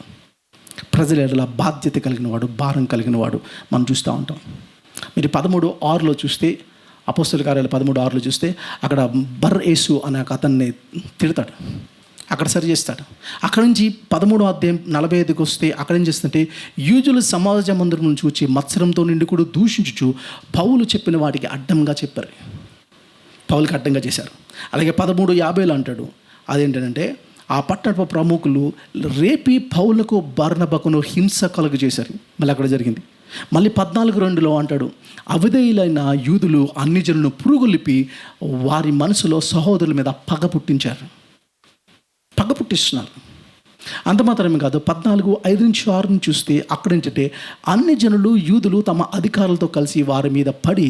ప్రజల ఎడల బాధ్యత కలిగిన వాడు, భారం కలిగిన వాడు మనం చూస్తూ ఉంటాం. మీరు 13:6లో చూస్తే, అపోస్తలుల కార్యాలు 13:6లో చూస్తే అక్కడ బర్ యేసు అనే ఒక అతన్ని తిడతాడు, అక్కడ సరి చేస్తాడు. అక్కడ నుంచి 13వ అధ్యాయం 45కి వస్తే అక్కడ ఏం చేస్తుంటే, యూదుల సమాజ మందిరం చూచి మత్సరంతో నిండి కూడా దూషించుచు పౌలు చెప్పిన వాటికి అడ్డంగా చెప్పారు. పౌలుకి అడ్డంగా చేశారు. అలాగే 13:50లో అంటాడు, అదేంటంటే ఆ పట్టణ ప్రముఖులు రేపి పౌలకు బర్నబకును హింస కలుగు చేశారు. మళ్ళీ అక్కడ జరిగింది. మళ్ళీ 14:2లో అంటాడు, అవిధేయులైన యూదులు అన్ని జనులను పురుగులిపి వారి మనసులో సహోదరుల మీద పగ పుట్టించారు, పగ పుట్టిస్తున్నారు. అంత మాత్రమే కాదు, 14:5-6 చూస్తే అక్కడ ఏంటంటే, అన్ని జనులు యూదులు తమ అధికారులతో కలిసి వారి మీద పడి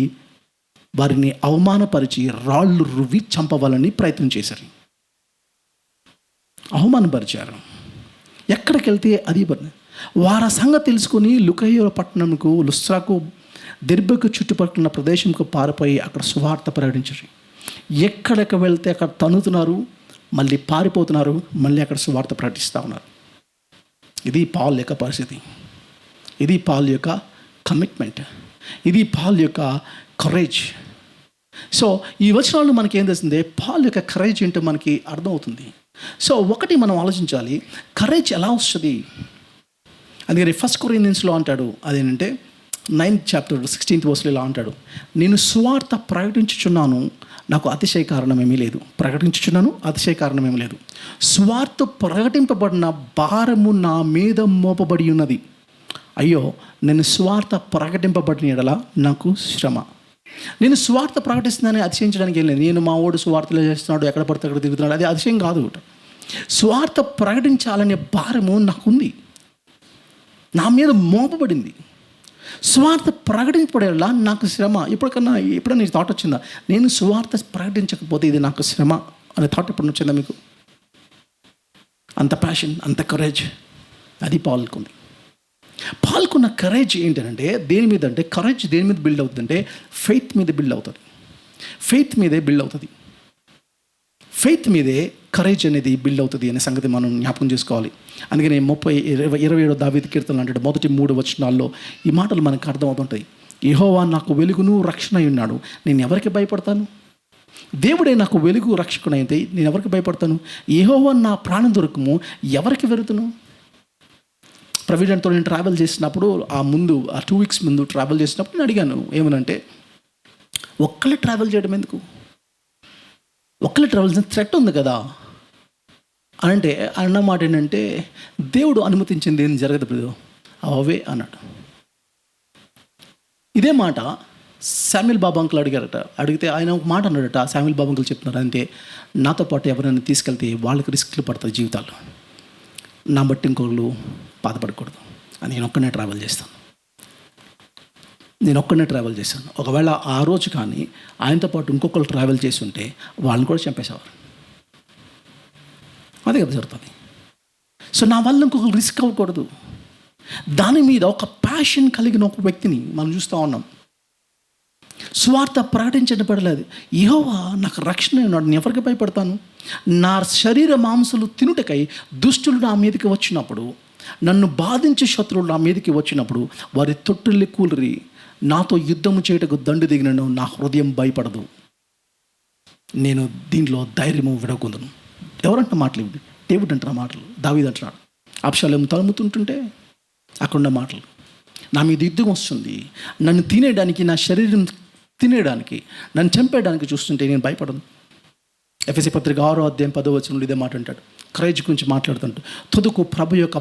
వారిని అవమానపరిచి రాళ్ళు రువ్వి చంపవాలని ప్రయత్నం చేశారు, అవమానపరిచారు. ఎక్కడికి వెళ్తే అది వారి సంగతి తెలుసుకొని లుకయ పట్టణంకు, లుస్త్రాకు, దెర్బకు చుట్టుపక్కల ప్రదేశంకు పారిపోయి అక్కడ సువార్త ప్రకటించారు. ఎక్కడికి వెళ్తే అక్కడ తన్నుతున్నారు, మళ్ళీ పారిపోతున్నారు, మళ్ళీ అక్కడ సువార్త ప్రకటిస్తూ ఉన్నారు. ఇది పాల్ యొక్క పరిస్థితి. ఇది పాల్ యొక్క కమిట్మెంట్. ఇది పాల్ యొక్క కరేజ్. సో ఈ వచనాలు మనకి ఏం తెలిసిందే, పాల్ యొక్క కరేజ్ ఏంటో మనకి అర్థమవుతుంది. సో ఒకటి మనం ఆలోచించాలి, కరేజ్ ఎలా వస్తుంది? అందుకని 1 కొరింథియన్స్లో అంటాడు, అదేంటంటే 9th chapter 16th verse ఇలా అంటాడు, నేను సువార్త ప్రకటించుచున్నాను, నాకు అతిశయ కారణమేమీ లేదు. ప్రకటించుచున్నాను, అతిశయ కారణమేమీ లేదు. సువార్త ప్రకటింపబడిన భారము నా మీద మోపబడి ఉన్నది. అయ్యో, నేను సువార్త ప్రకటింపబడిన ఎడల నాకు శ్రమ. నేను సువార్త ప్రకటిస్తున్నానని అతిశయించడానికి ఏం లేదు. నేను మా ఓడు సువార్తలు చేస్తున్నాడు, ఎక్కడ పడితే అక్కడ తిరుగుతున్నాడు, అది అతిశయం కాదు. సువార్త ప్రకటించాలనే భారము నాకుంది, నా మీద మోపబడింది. సువార్త ప్రకటించబడేలా నాకు శ్రమ. ఎప్పుడైనా నీ థాట్ వచ్చిందా, నేను సువార్త ప్రకటించకపోతే ఇది నాకు శ్రమ అనే థాట్ ఎప్పుడు వచ్చిందా మీకు? అంత ప్యాషన్, అంత కరేజ్ అది పాల్కొంది. పాల్కొన్న కరేజ్ ఏంటంటే దేని మీద అంటే, కరేజ్ దేని మీద బిల్డ్ అవుతుందంటే ఫెయిత్ మీద బిల్డ్ అవుతుంది. ఫెయిత్ మీదే బిల్డ్ అవుతుంది. ఫెయిత్ మీదే కరేజ్ అనేది బిల్డ్ అవుతుంది అనే సంగతి మనం జ్ఞాపకం చేసుకోవాలి. అందుకని 27 దావీదు కీర్తనలు అంటాడు, మొదటి 3 వచనాల్లో ఈ మాటలు మనకు అర్థమవుతుంటాయి. యెహోవా నాకు వెలుగును రక్షణ ఉన్నాడు, నేను ఎవరికి భయపడతాను? దేవుడే నాకు వెలుగు రక్షకునైతే నేను ఎవరికి భయపడతాను? యెహోవా నా ప్రాణ దొరకము, ఎవరికి వెరుతును? ప్రవీణ్తో నేను ట్రావెల్ చేసినప్పుడు ఆ 2 వీక్స్ ముందు ట్రావెల్ చేసినప్పుడు నేను అడిగాను ఏమనంటే, ఒక్కళ్ళే ట్రావెల్ చేయడం ఎందుకు, ఒక్కళ్ళే ట్రావెల్ చేసిన థ్రెట్ ఉంది కదా అని అంటే అన్నమాట ఏంటంటే, దేవుడు అనుమతించింది ఏం జరగదు బ్రదర్, అవే అన్నాడు. ఇదే మాట శామ్యుల్ బాబా అంకుల్ అడిగితే ఆయన ఒక మాట అన్నాడట. శామ్యుల్ బాబా అంకుల్ చెప్తున్నారు అంటే, నాతో పాటు ఎవరైనా తీసుకెళ్తే వాళ్ళకి రిస్క్లు పడతాయి జీవితాలు, నా బట్టి ఇంకొకళ్ళు బాధపడకూడదు, నేను ఒక్కనే ట్రావెల్ చేస్తాను. ఒకవేళ ఆ రోజు కానీ ఆయనతో పాటు ఇంకొకరు ట్రావెల్ చేసి ఉంటే వాళ్ళని కూడా చంపేసేవారు. అదే కదా జరుగుతుంది. సో నా వల్ల ఇంకొకరు రిస్క్ అవ్వకూడదు, దాని మీద ఒక ప్యాషన్ కలిగిన ఒక వ్యక్తిని మనం చూస్తూ ఉన్నాం. స్వార్థ ప్రకటించబడలేదు. యెహోవా నాకు రక్షణ ఉన్నాడు, నేను ఎవరికి భయపడతాను? నా శరీర మాంసాలు తినుటకై దుష్టులు నా మీదకి వచ్చినప్పుడు, నన్ను బాధించే శత్రువులు నా మీదకి వచ్చినప్పుడు, వారి తొట్టుల్ని కూలిరి నాతో యుద్ధము చేయటకు దండు దిగినను, నా హృదయం భయపడదు, నేను దీంట్లో ధైర్యము విడగొందును. ఎవరంట మాటలు ఇవి? డేవిడ్ అంటున్న మాటలు, దావీదు అంటున్నాడు. అబ్షాలోము తరుముతుంటుంటే అక్కడున్న మాటలు, నా మీద యుద్ధం వస్తుంది, నన్ను తినేయడానికి, నా శరీరం తినేయడానికి, నన్ను చంపేయడానికి చూస్తుంటే నేను భయపడను. ఎఫెసీ పత్రిక 6వ అధ్యాయం 10వ వచనంలో ఇదే మాట అంటాడు. కరేజ్ గురించి మాట్లాడుతుంటూ, తుదకు ప్రభు యొక్క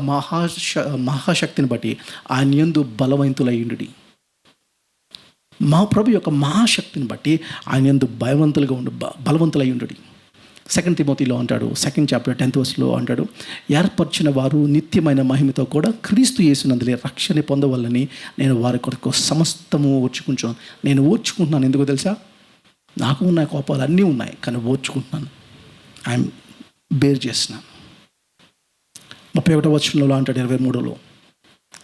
మహాశక్తిని బట్టి ఆయన యందు బలవంతులయ్యుండుడి. మా ప్రభు యొక్క మహాశక్తిని బట్టి ఆయన యందు బలవంతులయ్యుండుడి. 2 తిమోతిలో అంటాడు, 2nd చాప్టర్ 10th verseలో అంటాడు, ఏర్పరిచిన వారు నిత్యమైన మహిమతో కూడా క్రీస్తు యేసునందులే రక్షణ పొందవల్లని నేను వారి కొరకు సమస్తము ఓర్చుకుంటున్నాను. నేను ఓర్చుకుంటున్నాను ఎందుకో తెలుసా? నాకు ఉన్న కోపాలు అన్నీ ఉన్నాయి, కానీ ఓర్చుకుంటున్నాను. ఐఎమ్ బేర్ చేస్తున్నాను. 31వ వచనంలో అంటాడు, 23లో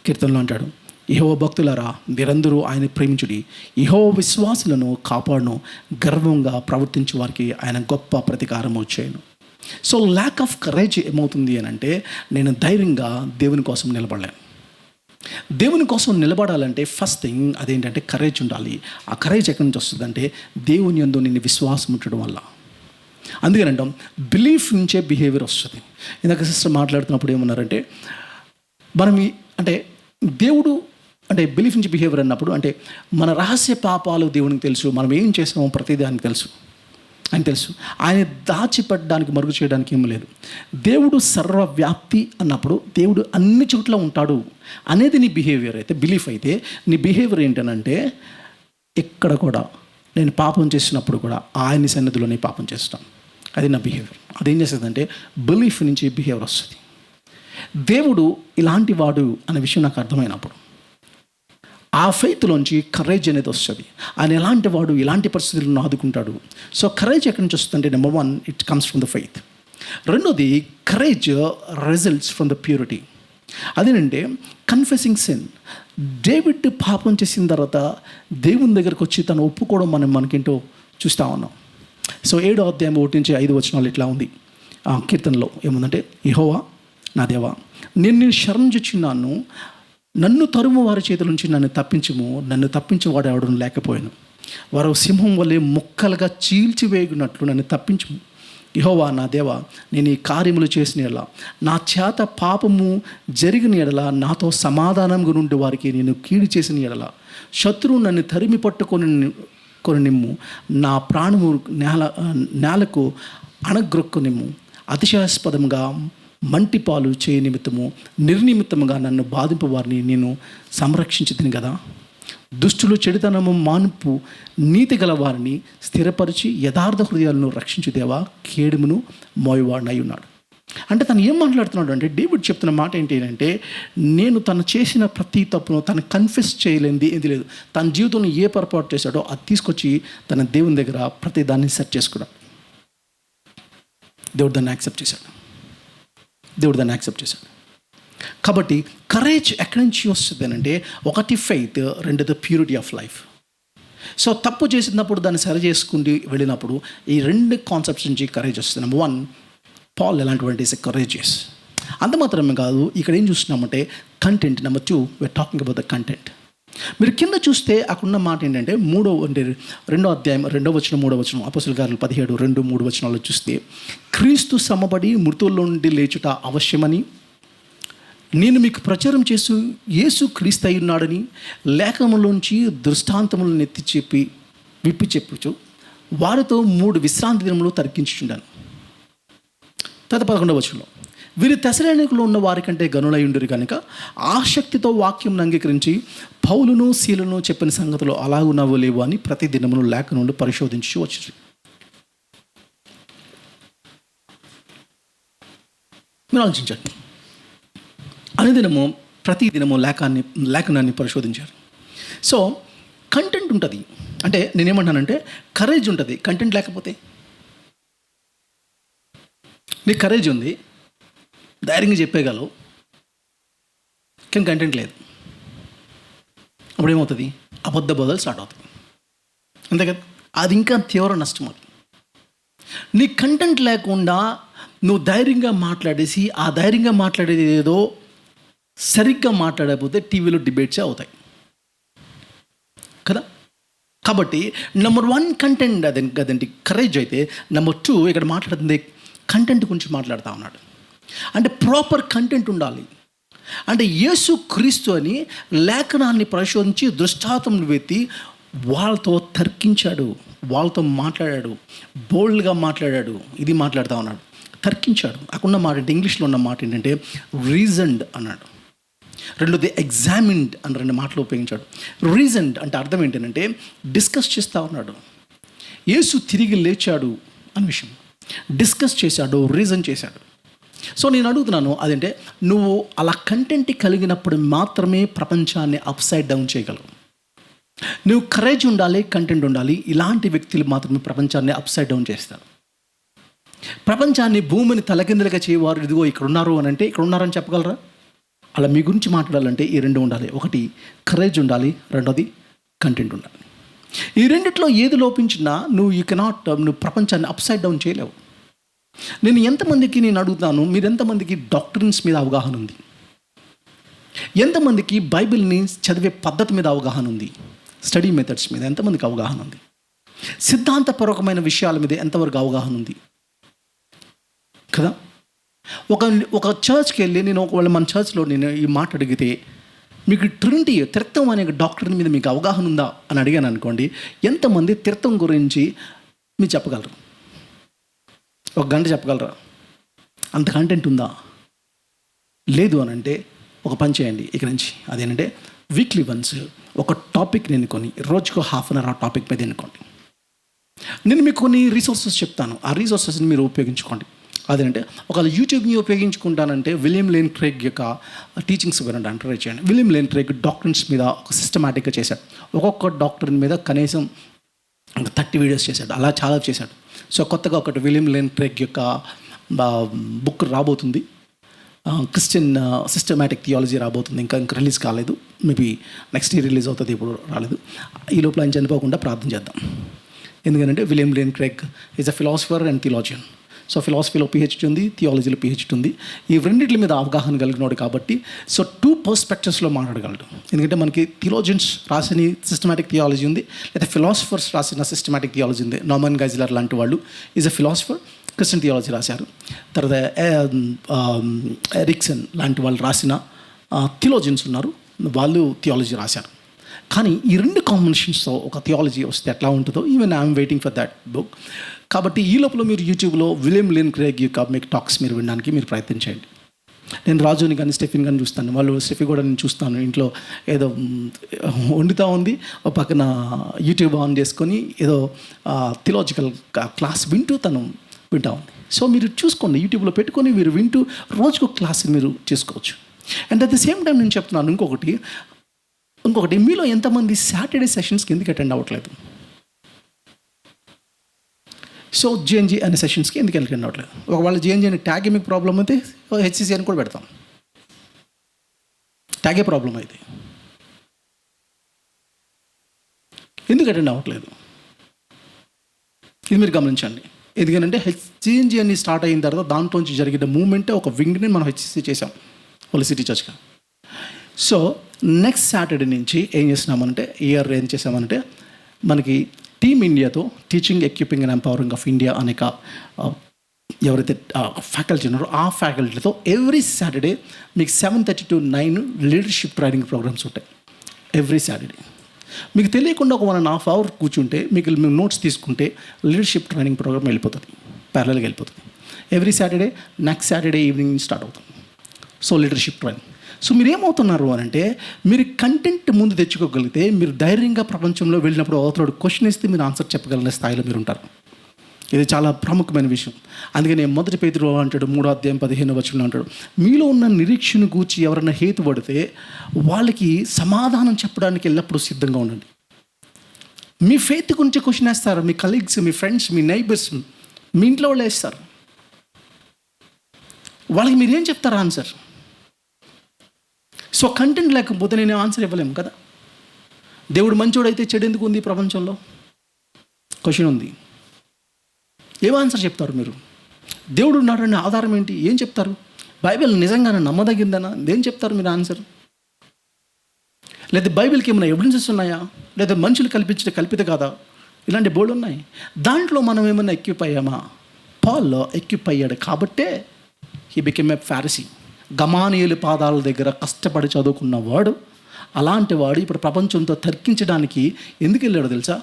కీర్తనలో అంటాడు, యెహోవా భక్తులారా మీరందరూ ఆయన ప్రేమించుడి, యెహోవా విశ్వాసులను కాపాడును, గర్వంగా ప్రవర్తించే వారికి ఆయన గొప్ప ప్రతీకారం చేయను. సో ల్యాక్ ఆఫ్ కరేజ్ ఏమవుతుంది అని అంటే, నేను ధైర్యంగా దేవుని కోసం నిలబడలేను. దేవుని కోసం నిలబడాలంటే ఫస్ట్ థింగ్ అదేంటంటే కరేజ్ ఉండాలి. ఆ కరేజ్ ఎక్కడి నుంచి వస్తుందంటే, దేవుని యందు నేను విశ్వాసం ఉండడం వల్ల. అందుకని అంటాం బిలీఫ్ నుంచే బిహేవియర్ వస్తుంది. ఇందాక సిస్టర్ మాట్లాడుతున్నప్పుడు ఏమన్నారంటే, మనం అంటే దేవుడు అంటే బిలీఫ్ నుంచి బిహేవియర్ అన్నప్పుడు అంటే మన రహస్య పాపాలు దేవునికి తెలుసు, మనం ఏం చేసామో ప్రతిదీ ఆయనకు తెలుసు. ఆయన దాచిపెట్టడానికి, మరుగు చేయడానికి ఏమీ లేదు. దేవుడు సర్వవ్యాప్తి అన్నప్పుడు దేవుడు అన్ని చోట్ల ఉంటాడు అనేది నీ బిహేవియర్ అయితే, బిలీఫ్ అయితే, నీ బిహేవియర్ ఏంటనంటే, ఎక్కడ కూడా నేను పాపం చేసినప్పుడు కూడా ఆయన సన్నిధిలో నేను పాపం చేస్తాను, అది నా బిహేవియర్. అదేం చేస్తుందంటే బిలీఫ్ నుంచి బిహేవియర్ వస్తుంది. దేవుడు ఇలాంటి వాడు అనే విషయం నాకు అర్థమైనప్పుడు ఆ ఫెయిత్లోంచి కరేజ్ అనేది వస్తుంది. ఆయన ఎలాంటి వాడు, ఎలాంటి పరిస్థితులను ఆదుకుంటాడు. సో కరేజ్ ఎక్కడి నుంచి వస్తుందంటే, number 1 it comes from the faith. రెండోది courage results from the purity. అదేనంటే కన్ఫెసింగ్ సిన్. డేవిడ్ పాపం చేసిన తర్వాత దేవుని దగ్గరకు వచ్చి తను ఒప్పుకోవడం మనకేంటో చూస్తూ ఉన్నాం. సో 7వ అధ్యాయం 1 నుంచి 5 వచనాలు ఇట్లా ఉంది. కీర్తనలో ఏముందంటే, యెహోవా నా దేవా, నేను శరణుజొచ్చున్నాను, నన్ను తరుము వారి చేతుల నుంచి నన్ను తప్పించుము, నన్ను తప్పించేవాడు ఎవడూ లేకపోయాను, వారు సింహం వల్లే ముక్కలుగా చీల్చివేయునట్లు నన్ను తప్పించుము. యెహోవా నా దేవా, నేను ఈ కార్యములు చేసిన ఎడల, నా చేత పాపము జరిగిన ఎడల, నాతో సమాధానంగా నుండి వారికి నేను కీడు చేసిన ఎడల, శత్రువు నన్ను తరిమి పట్టుకొని నిమ్ము, నా ప్రాణము నేలకు అణగ్రొక్కు నిమ్ము, అతిశయాస్పదంగా మంటిపాలు చేయ నిమిత్తము నిర్నిమిత్తముగా నన్ను బాధింపు వారిని నేను సంరక్షించుతుంది కదా. దుష్టులు చెడుతనము మాన్పు నీతి గల వారిని స్థిరపరిచి యథార్థ హృదయాలను రక్షించుదేవా, కేడుమును మోయవాడినై ఉన్నాడు. అంటే తను ఏం మాట్లాడుతున్నాడు అంటే, డేవిడ్ చెప్తున్న మాట ఏంటి అంటే, నేను తను చేసిన ప్రతి తప్పును తను కన్ఫెస్ చేయలేనిది ఏది లేదు. తన జీవితంలో ఏ పొరపాటు చేశాడో అది తీసుకొచ్చి తన దేవుని దగ్గర ప్రతి దాన్ని సెట్ చేసుకున్నాడు. దేవుడు దాన్ని యాక్సెప్ట్ చేశాడు. కాబట్టి కరేజ్ ఎక్కడి నుంచి వస్తుంది అంటే, ఒకటి ఫెయిత్, రెండోది ప్యూరిటీ ఆఫ్ లైఫ్. సో తప్పు చేసినప్పుడు దాన్ని సరి చేసుకుంటూ వెళ్ళినప్పుడు ఈ 2 కాన్సెప్ట్స్ నుంచి కరేజ్ వస్తుంది. నెంబర్ 1 పాల్ ఎలాంటివంటే ఇస్ కరేజియస్. అంత మాత్రమే కాదు, ఇక్కడ ఏం చూస్తున్నామంటే content. Number 2 we're talking about the content. మీరు కింద చూస్తే అక్కడున్న మాట ఏంటంటే, 2వ అధ్యాయం 2వ వచనం 3వ వచనం, అపోస్తలుల కార్యాలు 17:2-3 వచనాల్లో చూస్తే, క్రీస్తు సమబడి మృతుల్లో నుండి లేచుట అవశ్యమని నేను మీకు ప్రచారం చేస్తూ యేసు క్రీస్తు అయి ఉన్నాడని లేఖములోంచి దృష్టాంతములను విప్పి చెప్పుచు వారితో 3 విశ్రాంతి దినములు తర్కించుచుండాను. 11వ వచనంలో, వీరు తెసలోనికలో ఉన్న వారి కంటే గనులై ఉండిరి కనుక ఆసక్తితో వాక్యం అంగీకరించి పౌలును శీలను చెప్పిన సంగతులు అలాగున్నావో లేవో అని ప్రతి దినమును లేఖ నుండి పరిశోధించు వచ్చి. మీరు ఆలోచించండి, అనుదినము ప్రతి దినము లేఖనాన్ని పరిశోధించారు. సో కంటెంట్ ఉంటుంది. అంటే నేనేమంటానంటే కరేజ్ ఉంటుంది. కంటెంట్ లేకపోతే, నీకు కరేజ్ ఉంది, ధైర్యంగా చెప్పేయగలవు, కానీ కంటెంట్ లేదు. అప్పుడు ఏమవుతుంది? అబద్ధ బోధలు స్టార్ట్ అవుతుంది. అంతే కదా? అది ఇంకా తీవ్ర నష్టం. అది నీ కంటెంట్ లేకుండా నువ్వు ధైర్యంగా మాట్లాడేసి ఆ ధైర్యంగా మాట్లాడేది ఏదో సరిగ్గా మాట్లాడకపోతే టీవీలో డిబేట్సే అవుతాయి కదా. కాబట్టి నెంబర్ 1 కంటెంట్ అదండి కరేజ్ అయితే, నెంబర్ 2 ఇక్కడ మాట్లాడుతుంది కంటెంట్ గురించి మాట్లాడుతూ ఉన్నాడు. అంటే ప్రాపర్ కంటెంట్ ఉండాలి. అంటే యేసు క్రీస్తు అని లేఖనాన్ని పరిశోధించి దృష్టాంతములు వెత్తి వాళ్ళతో తర్కించాడు, వాళ్ళతో మాట్లాడాడు, బోల్డ్గా మాట్లాడాడు. ఇది మాట్లాడుతూ ఉన్నాడు, తర్కించాడు. అక్కడున్న మాట అంటే ఇంగ్లీష్లో ఉన్న మాట ఏంటంటే రీజన్డ్ అన్నాడు. రెండోది ఎగ్జామిన్డ్ అని 2 మాటలు ఉపయోగించాడు. రీజన్డ్ అంటే అర్థం ఏంటంటే డిస్కస్ చేస్తూ ఉన్నాడు. యేసు తిరిగి లేచాడు అనే విషయం డిస్కస్ చేశాడు, రీజన్ చేశాడు. సో నేను అడుగుతున్నాను, అదంటే నువ్వు అలా కంటెంట్ కలిగినప్పుడు మాత్రమే ప్రపంచాన్ని అప్సైడ్ డౌన్ చేయగలవు. నువ్వు కరేజ్ ఉండాలి, కంటెంట్ ఉండాలి. ఇలాంటి వ్యక్తులు మాత్రమే ప్రపంచాన్ని అప్సైడ్ డౌన్ చేస్తారు. ప్రపంచాన్ని, భూమిని తలకిందులుగా చేయవారు ఇదిగో ఇక్కడ ఉన్నారు అని అంటే ఇక్కడ ఉన్నారని చెప్పగలరా? అలా మీ గురించి మాట్లాడాలంటే ఈ 2 ఉండాలి. ఒకటి కరేజ్ ఉండాలి, రెండోది కంటెంట్ ఉండాలి. ఈ రెండిట్లో ఏది లోపించినా నువ్వు ప్రపంచాన్ని అప్సైడ్ డౌన్ చేయలేవు. నేను అడుగుతాను, మీరు ఎంతమందికి డాక్టరీన్స్ మీద అవగాహన ఉంది? ఎంతమందికి బైబిల్ని చదివే పద్ధతి మీద అవగాహన ఉంది? స్టడీ మెథడ్స్ మీద ఎంతమందికి అవగాహన ఉంది? సిద్ధాంతపూర్వకమైన విషయాల మీద ఎంతవరకు అవగాహన ఉంది కదా. ఒక చర్చ్కి వెళ్ళి ఒకవేళ మన చర్చ్లో నేను ఈ మాట అడిగితే మీకు తీర్థం అనే డాక్టరీన్ మీద మీకు అవగాహన ఉందా అని అడిగాను అనుకోండి, ఎంతమంది తీర్థం గురించి మీరు చెప్పగలరు? 1 గంట చెప్పగలరా? అంత కంటెంట్ ఉందా? లేదు అని అంటే ఒక పని చేయండి ఇక్కడి నుంచి. అదేంటంటే వీక్లీ వన్స్ ఒక టాపిక్ ఎన్నుకొని రోజుకు ½ గంట ఆ టాపిక్ మీద ఎన్నుకోండి. నేను మీకు కొన్ని రీసోర్సెస్ చెప్తాను, ఆ రీసోర్సెస్ని మీరు ఉపయోగించుకోండి. అదేంటే ఒకవేళ యూట్యూబ్ని ఉపయోగించుకుంటానంటే విలియం లేన్ క్రేగ్ యొక్క టీచింగ్స్ వినడానికి ట్రై చేయండి. విలియం లేన్ క్రేగ్ డాక్టరీన్స్ మీద ఒక సిస్టమేటిక్గా చేశాడు. ఒక్కొక్క డాక్టరీన్ మీద కనీసం 30 వీడియోస్ చేశాడు. అలా చాలా చేశాడు. సో కొత్తగా ఒకటి విలియం లేన్ క్రేగ్ యొక్క బుక్ రాబోతుంది, క్రిస్టియన్ సిస్టమాటిక్ థియాలజీ రాబోతుంది. ఇంకా రిలీజ్ కాలేదు, మేబీ నెక్స్ట్ ఇయర్ రిలీజ్ అవుతుంది, ఇప్పుడు రాలేదు. ఈ లోపల ఆయన చనిపోకుండా ప్రార్థన చేద్దాం. ఎందుకంటే William Lane Craig is a philosopher and theologian. So ఫిలాసఫీలో PhD ఉంది, థియాలజీలో PhD ఉంది. ఈ రెండింటి మీద అవగాహన కలిగినాడు కాబట్టి సో 2 పర్స్పెక్టివ్స్లో మాట్లాడగలడు. ఎందుకంటే మనకి థియాలజియన్స్ రాసిన సిస్టమాటిక్ థియాలజీ ఉంది, లేదా ఫిలాసఫర్స్ రాసిన సిస్టమాటిక్ థియాలజీ ఉంది. నార్మన్ గైజ్లర్ లాంటి వాళ్ళు is a philosopher, Christian theology రాశారు. తర్వాత ఎరిక్సన్ లాంటి వాళ్ళు రాసిన థియాలజియన్స్ ఉన్నారు, వాళ్ళు థియాలజీ రాశారు. కానీ ఈ 2 కాంబినేషన్స్తో ఒక థియాలజీ వస్తే ఎట్లా ఉంటుందో, even I'm waiting for that book. కాబట్టి ఈ లోపల మీరు యూట్యూబ్లో విలియం లేన్ క్రేగ్ యొక్క మీకు టాక్స్ మీరు వినడానికి మీరు ప్రయత్నం చేయండి. నేను రాజుని కానీ స్టెఫిన్ కానీ చూస్తాను, స్టెఫీ కూడా నేను చూస్తాను. ఇంట్లో ఏదో వండుతూ ఉంది, ఒక పక్కన యూట్యూబ్ ఆన్ చేసుకొని ఏదో థియాలజికల్ క్లాస్ వింటూ వింటూ ఉంది. సో మీరు చూసుకోండి, యూట్యూబ్లో పెట్టుకొని మీరు వింటూ రోజుకు క్లాస్ మీరు చేసుకోవచ్చు. And at the same time నేను చెప్తున్నాను ఇంకొకటి మీలో ఎంతమంది సాటర్డే సెషన్స్కి ఎందుకు అటెండ్ అవ్వట్లేదు? సో JNG అనే సెషన్స్కి ఎందుకు అటెండ్ అవ్వట్లేదు? ఒకవేళ JNG అనే ట్యాగే మీకు ప్రాబ్లం అయితే HCC అని కూడా పెడతాం. ట్యాగే ప్రాబ్లం అయితే ఎందుకు అటెండ్ అవ్వట్లేదు? ఇది మీరు గమనించండి. ఎందుకంటే JNG అని స్టార్ట్ అయిన తర్వాత దాంట్లోంచి జరిగిన మూమెంటే ఒక వింగ్ని మనం HCC చేసాం, హోలీ సిటీ చర్చ్గా. సో నెక్స్ట్ సాటర్డే నుంచి ఏం చేస్తున్నామంటే ఏం చేసామంటే మనకి టీమ్ ఇండియాతో teaching, equipping and empowering of India అనే ఎవరైతే ఫ్యాకల్టీ ఉన్నారో ఆ ఫ్యాకల్టీతో ఎవ్రీ సాటర్డే మీకు 7:30 to 9 లీడర్షిప్ ట్రైనింగ్ ప్రోగ్రామ్స్ ఉంటాయి. ఎవ్రీ సాటర్డే మీకు తెలియకుండా ఒక 1.5 hour కూర్చుంటే మీకు నోట్స్ తీసుకుంటే లీడర్షిప్ ట్రైనింగ్ ప్రోగ్రామ్ వెళ్ళిపోతుంది, ప్యారలల్గా వెళ్ళిపోతుంది. Every Saturday next Saturday evening start అవుతుంది. So leadership training. సో మీరు ఏమవుతున్నారు అని అంటే, మీరు కంటెంట్ ముందు తెచ్చుకోగలిగితే మీరు ధైర్యంగా ప్రపంచంలో వెళ్ళినప్పుడు అవతల క్వశ్చన్ ఇస్తే మీరు ఆన్సర్ చెప్పగలిగిన స్థాయిలో మీరు ఉంటారు. ఇది చాలా ప్రాముఖ్యమైన విషయం. అందుకని 1 పేతురు అంటాడు 3:15 అంటాడు, మీలో ఉన్న నిరీక్షను గూర్చి ఎవరైనా హేతుపడితే వాళ్ళకి సమాధానం చెప్పడానికి ఎల్లప్పుడూ సిద్ధంగా ఉండండి. మీ ఫెయిత్ గురించి క్వశ్చన్ వేస్తారు మీ కలీగ్స్, మీ ఫ్రెండ్స్, మీ నైబర్స్, మీ ఇంట్లో వాళ్ళు వేస్తారు. వాళ్ళకి మీరేం చెప్తారు ఆన్సర్? సో కంటెంట్ లేకపోతే నేను ఆన్సర్ ఇవ్వలేము కదా. దేవుడు మంచోడైతే చెడు ఎందుకు ఉంది ప్రపంచంలో? క్వశ్చన్ ఉంది. ఏం ఆన్సర్ చెప్తారు మీరు? దేవుడు ఉన్నాడనే ఆధారం ఏంటి? ఏం చెప్తారు? బైబిల్ నిజంగానే నమ్మదగిందనా? ఏం చెప్తారు మీరు ఆన్సర్? లేదా బైబిల్కి ఏమైనా ఎవిడెన్సెస్ ఉన్నాయా? లేదా మనుషులు కల్పిత కాదా? ఇలాంటి బోర్డు ఉన్నాయి. దాంట్లో మనం ఏమైనా ఎక్విప్ అయ్యామా? పాల్లో ఎక్విప్ అయ్యాడు కాబట్టే హీ బికెమ్ ఎ ఫారిసీ. గమానియేలు పాదాల దగ్గర కష్టపడి చదువుకున్నవాడు, అలాంటి వాడు ఇప్పుడు ప్రపంచంతో తర్కించడానికి ఎందుకు వెళ్ళాడో తెలుసా?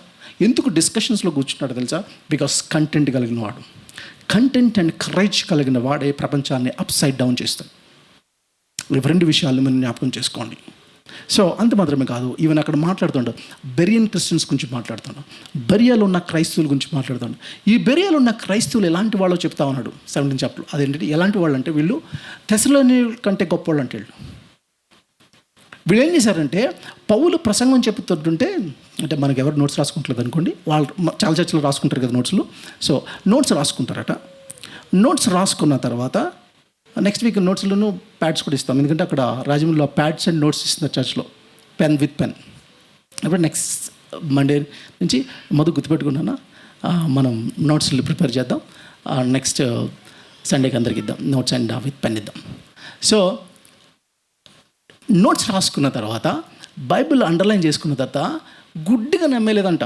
ఎందుకు డిస్కషన్స్లో కూర్చున్నాడో తెలుసా? బికాస్ కంటెంట్ కలిగిన వాడు, కంటెంట్ అండ్ కరేజ్ కలిగిన వాడే ప్రపంచాన్ని అప్ సైడ్ డౌన్ చేస్తాడు. ఇవి 2 విషయాలు మనం జ్ఞాపకం చేసుకోండి. సో అంత మాత్రమే కాదు, ఈవెన్ అక్కడ మాట్లాడుతుంటాడు బెరియన్ క్రిస్టియన్స్ గురించి మాట్లాడుతున్నాడు, బెరియాలో ఉన్న క్రైస్తవుల గురించి మాట్లాడుతున్నాడు. ఈ బెరియాలో ఉన్న క్రైస్తవులు ఎలాంటి వాళ్ళో చెప్తా ఉన్నాడు 17th chapter. అదేంటి ఎలాంటి వాళ్ళు అంటే, వీళ్ళు తెస్సలోనికీయుల కంటే గొప్ప వాళ్ళు అంటే వీళ్ళు ఏం చేశారంటే, పౌలు ప్రసంగం చెప్తుంటుంటే, అంటే మనకు ఎవరు నోట్స్ రాసుకుంటలేదు అనుకోండి, వాళ్ళు చాలా చర్చలు రాసుకుంటారు కదా నోట్స్లు. So notes రాసుకుంటారట. నోట్స్ రాసుకున్న తర్వాత నెక్స్ట్ వీక్ నోట్స్లను ప్యాడ్స్ కూడా ఇస్తాం, ఎందుకంటే అక్కడ రాజమండ్రిలో ప్యాడ్స్ అండ్ నోట్స్ ఇస్తున్నారు చర్చ్లో, పెన్ విత్ పెన్. ఇప్పుడు నెక్స్ట్ మండే నుంచి గుర్తుపెట్టుకున్నాను, మనం నోట్స్లు ప్రిపేర్ చేద్దాం. నెక్స్ట్ సండేకి అందరికి ఇద్దాం నోట్స్ అండ్ విత్ పెన్ ఇద్దాం. సో నోట్స్ రాసుకున్న తర్వాత బైబిల్ అండర్లైన్ చేసుకున్న తర్వాత గుడ్డిగా నమ్మలేదంట.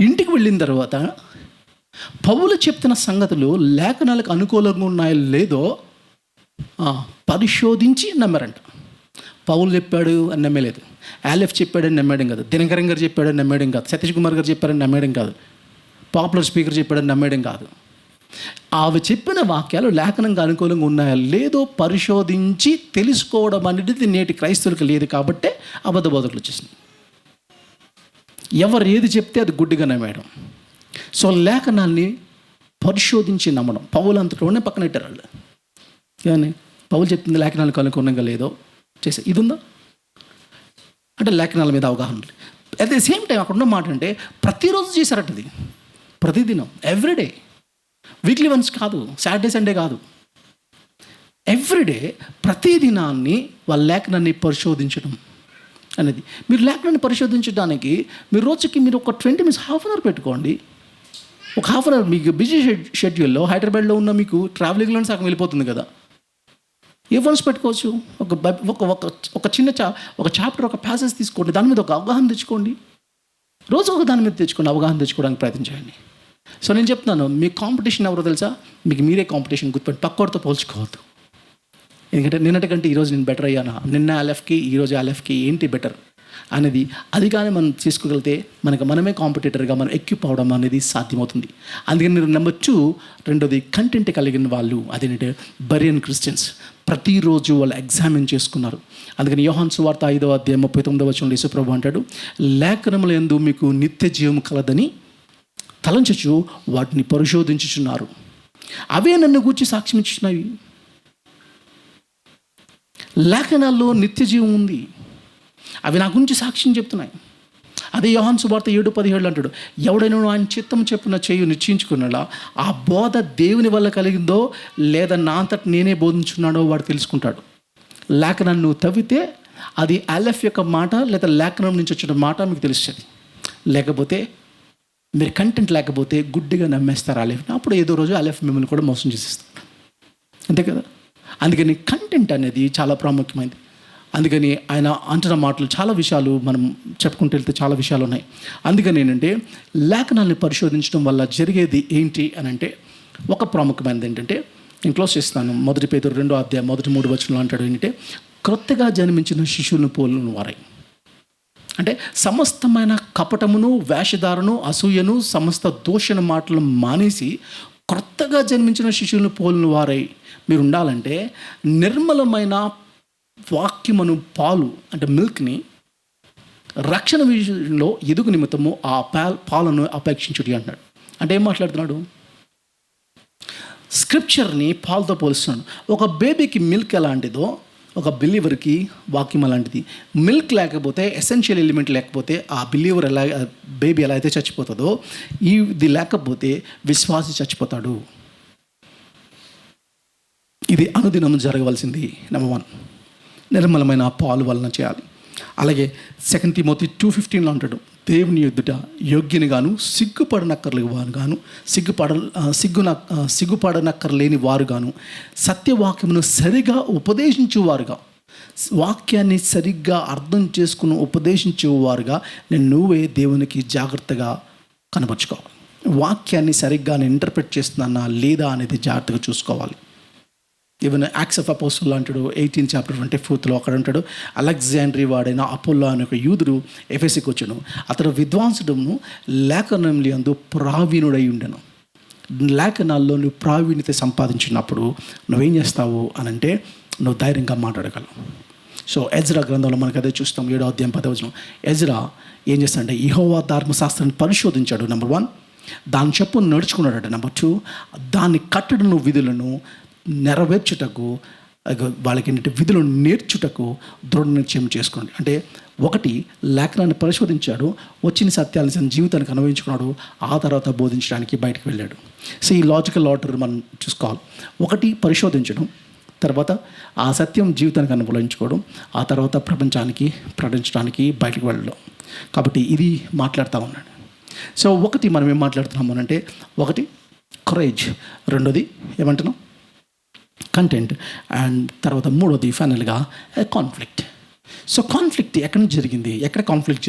ఇంటికి వెళ్ళిన తర్వాత పౌలు చెప్తున్న సంగతులు లేఖనాలకు అనుకూలంగా ఉన్నాయో లేదో పరిశోధించి నమ్మారంట. పౌలు చెప్పాడు అని నమ్మలేదు, ఆలెఫ్ చెప్పాడని నమ్మేయడం కాదు, దినకరం గారు చెప్పాడని నమ్మేయడం కాదు, సతీష్ కుమార్ గారు చెప్పారని నమ్మేయడం కాదు, పాపులర్ స్పీకర్ చెప్పాడని నమ్మేయడం కాదు. అవి చెప్పిన వాక్యాలు లేఖనంగా అనుకూలంగా ఉన్నాయా లేదో పరిశోధించి తెలుసుకోవడం అనేది నేటి క్రైస్తవులకు లేదు. కాబట్టే అబద్ధ బోధకులు వచ్చేసినాయి. ఎవరు ఏది చెప్తే అది గుడ్డిగా నమ్మేయడం. సో లేఖనాన్ని పరిశోధించి నమ్మడం. పౌలు అంతలోనే పక్కన పెట్టారు వాళ్ళు. కానీ పౌలు చెప్తుంది లేఖనాలకు అనుకూలంగా లేదో చేసే ఇది ఉందా అంటే లేఖనాల మీద అవగాహన. అట్ ద సేమ్ టైం అక్కడ ఉన్న మాట అంటే ప్రతిరోజు చేశారట. ఇది ప్రతిదినం, ఎవ్రీడే, వీక్లీ వన్స్ కాదు, సాటర్డే సండే కాదు, ఎవ్రీడే, ప్రతిదినాన్ని వాళ్ళ లేఖనాన్ని పరిశోధించడం అనేది. మీరు లేఖనాన్ని పరిశోధించడానికి మీరు రోజుకి మీరు ఒక 20 minutes, హాఫ్ అన్ అవర్ పెట్టుకోండి. ఒక హాఫ్ అన్ అవర్ మీకు బిజీ షెడ్యూల్లో హైదరాబాద్లో ఉన్న మీకు ట్రావెలింగ్లోనే సగం వెళ్ళిపోతుంది కదా. ఏ ఫోన్స్ పెట్టుకోవచ్చు, ఒక చిన్న ఒక చాప్టర్, ఒక ప్యాసేజ్ తీసుకోండి, దాని మీద ఒక అవగాహన తెచ్చుకోండి. రోజు ఒక దాని మీద తెచ్చుకోండి, అవగాహన తెచ్చుకోవడానికి ప్రయత్నించండి. సో నేను చెప్తున్నాను, మీ కాంపిటీషన్ ఎవరో తెలుసా? మీకు మీరే కాంపిటీషన్. గుర్తుపెట్టి పక్కోడితో పోల్చుకోవద్దు. ఎందుకంటే నిన్నటి కంటే ఈరోజు నేను బెటర్ అయ్యానా, నిన్న ఆలెఫ్కి ఈరోజు ఆలెఫ్కి ఏంటి బెటర్ అనేది, అది కానీ మనం తీసుకోగలిగితే మనమే కాంపిటీటర్గా మనం ఎక్విప్ అవడం అనేది సాధ్యమవుతుంది. అందుకని మీరు నెంబర్ 2, రెండోది కంటెంట్ కలిగిన వాళ్ళు, అదేంటంటే బెరియన్ క్రిస్టియన్స్. ప్రతిరోజు వాళ్ళు ఎగ్జామిన్ చేసుకున్నారు. అందుకని యోహాను సువార్త 5వ అధ్యాయం 39వ వచనంలో యేసుప్రభు అంటాడు, లేఖనముల యందు మీకు నిత్య జీవం కలదని తలంచచ్చు వాటిని పరిశోధించుచున్నారు, అవే నన్ను గూర్చి సాక్ష్యం ఇచ్చుచున్నవి. లేఖనాల్లో నిత్య జీవం ఉంది, అవి నా గురించి సాక్ష్యం చెప్తున్నాయి. అదే యోహాను సువార్త 7:17 అంటాడు, ఎవడైనా ఆయన చిత్తం చెప్పున చేయు నిశ్చయించుకున్నలా ఆ బోధ దేవుని వల్ల కలిగిందో లేదా నా అంతటి నేనే బోధించున్నాడో వాడు తెలుసుకుంటాడు. లేఖనాన్ని నువ్వు తవ్వితే అది ఆలెఫ్ యొక్క మాట లేదా లేఖనం నుంచి వచ్చిన మాట మీకు తెలుస్తుంది. లేకపోతే మీరు కంటెంట్ లేకపోతే గుడ్డిగా నమ్మేస్తారు ఆలెఫ్ని. అప్పుడు ఏదో రోజు ఆలెఫ్ మిమ్మల్ని కూడా మోసం చేసేస్తారు, అంతే కదా. అందుకని కంటెంట్ అనేది చాలా ప్రాముఖ్యమైనది. అందుకని ఆయన అంటున్న మాటలు చాలా విషయాలు మనం చెప్పుకుంటూ వెళ్తే చాలా విషయాలు ఉన్నాయి. అందుకని ఏంటంటే లేఖనాన్ని పరిశోధించడం వల్ల జరిగేది ఏంటి అని అంటే, ఒక ప్రాముఖ్యమైనది ఏంటంటే, నేను క్లోజ్ చేస్తాను. 1 పేతురు 2వ అధ్యాయం 3 వచనంలో అంటాడు ఏంటంటే, క్రొత్తగా జన్మించిన శిశువులను పోలిన వారై. అంటే సమస్తమైన కపటమును, వేషధారను, అసూయను, సమస్త దూషణ మాటలను మానేసి క్రొత్తగా జన్మించిన శిశువులను పోలిన వారై మీరు ఉండాలంటే, నిర్మలమైన వాక్యమును, పాలు అంటే మిల్క్ని, రక్షణ విషయంలో ఎదుగు నిమిత్తము ఆ పాలను అపేక్షించుడి అంటున్నాడు. అంటే ఏం మాట్లాడుతున్నాడు? స్క్రిప్చర్ని పాలతో పోలుస్తున్నాడు. ఒక బేబీకి మిల్క్ ఎలాంటిదో ఒక బిలీవర్కి వాక్యం అలాంటిది. మిల్క్ లేకపోతే, ఎసెన్షియల్ ఎలిమెంట్ లేకపోతే ఆ బిలీవర్ బేబీ ఎలా అయితే చచ్చిపోతుందో, ఇది లేకపోతే విశ్వాసి చచ్చిపోతాడు. ఇది అనుదినం జరగవలసింది. నెంబర్ 1, నిర్మలమైన పాలు వలన చేయాలి. అలాగే 2 తిమోతి 2:15 అంటాడు, దేవుని ఎదుట యోగ్యుని గాను సిగ్గుపడనక్కర్లేని వారు గాను సత్యవాక్యమును సరిగా ఉపదేశించువారుగా, వాక్యాన్ని సరిగ్గా అర్థం చేసుకుని ఉపదేశించేవారుగా నువ్వే దేవునికి జాగ్రత్తగా కనపరుచుకోవాలి. వాక్యాన్ని సరిగ్గా నేను ఇంటర్ప్రిట్ చేస్తున్నానా లేదా అనేది జాగ్రత్తగా చూసుకోవాలి. ఈవెన్ యాక్ట్స్ ఆఫ్ అపోస్టల్ అంటాడు 18th చాప్టర్ 24 అక్కడ అంటాడు, అలెగ్జాండ్రీ వాడైన అపోల్లో అనే ఒక యూదుడు ఎఫెసుకు వచ్చాను. అతడు విద్వాంసుడును లేఖనములు యందు ప్రావీణుడై ఉండెను. లేఖనాల్లో నువ్వు ప్రావీణ్యత సంపాదించినప్పుడు నువ్వేం చేస్తావు అని అంటే, నువ్వు ధైర్యంగా మాట్లాడగలవు. సో ఎజ్రా గ్రంథంలో మనకు అదే చూస్తాం. 7వ అధ్యాయం 10వ వచనం. ఎజ్రా ఏం చేస్తాడంటే, యెహోవా ధర్మశాస్త్రాన్ని పరిశోధించాడు. నెంబర్ 1, దాని చెప్పును నడుచుకున్నాడట. నెంబర్ 2, దాన్ని కట్టడను విధులను నెరవేర్చుటకు, వాళ్ళకి ఏంటంటే విధులను నేర్చుటకు దృఢ నిశ్చయం చేసుకోండి. అంటే 1, లేఖనాన్ని పరిశోధించాడు, వచ్చిన సత్యాలను తన జీవితానికి అనుభవించుకున్నాడు, ఆ తర్వాత బోధించడానికి బయటకు వెళ్ళాడు. సో ఈ లాజికల్ ఆర్డర్ మనం చూసుకోవాలి. 1 పరిశోధించడం, తర్వాత ఆ సత్యం జీవితానికి అనుభవించుకోవడం, ఆ తర్వాత ప్రపంచానికి ప్రకటించడానికి బయటకు వెళ్ళడం. కాబట్టి ఇది మాట్లాడుతూ ఉన్నాడు. సో 1 మనం ఏం మాట్లాడుతున్నాము అంటే, 1 కరేజ్, 2ది ఏమంటున్నాం కంటెంట్, అండ్ తర్వాత 3వది ఫైనల్గా కాన్ఫ్లిక్ట్. సో కాన్ఫ్లిక్ట్ ఎక్కడి నుంచి జరిగింది? ఎక్కడ కాన్ఫ్లిక్ట్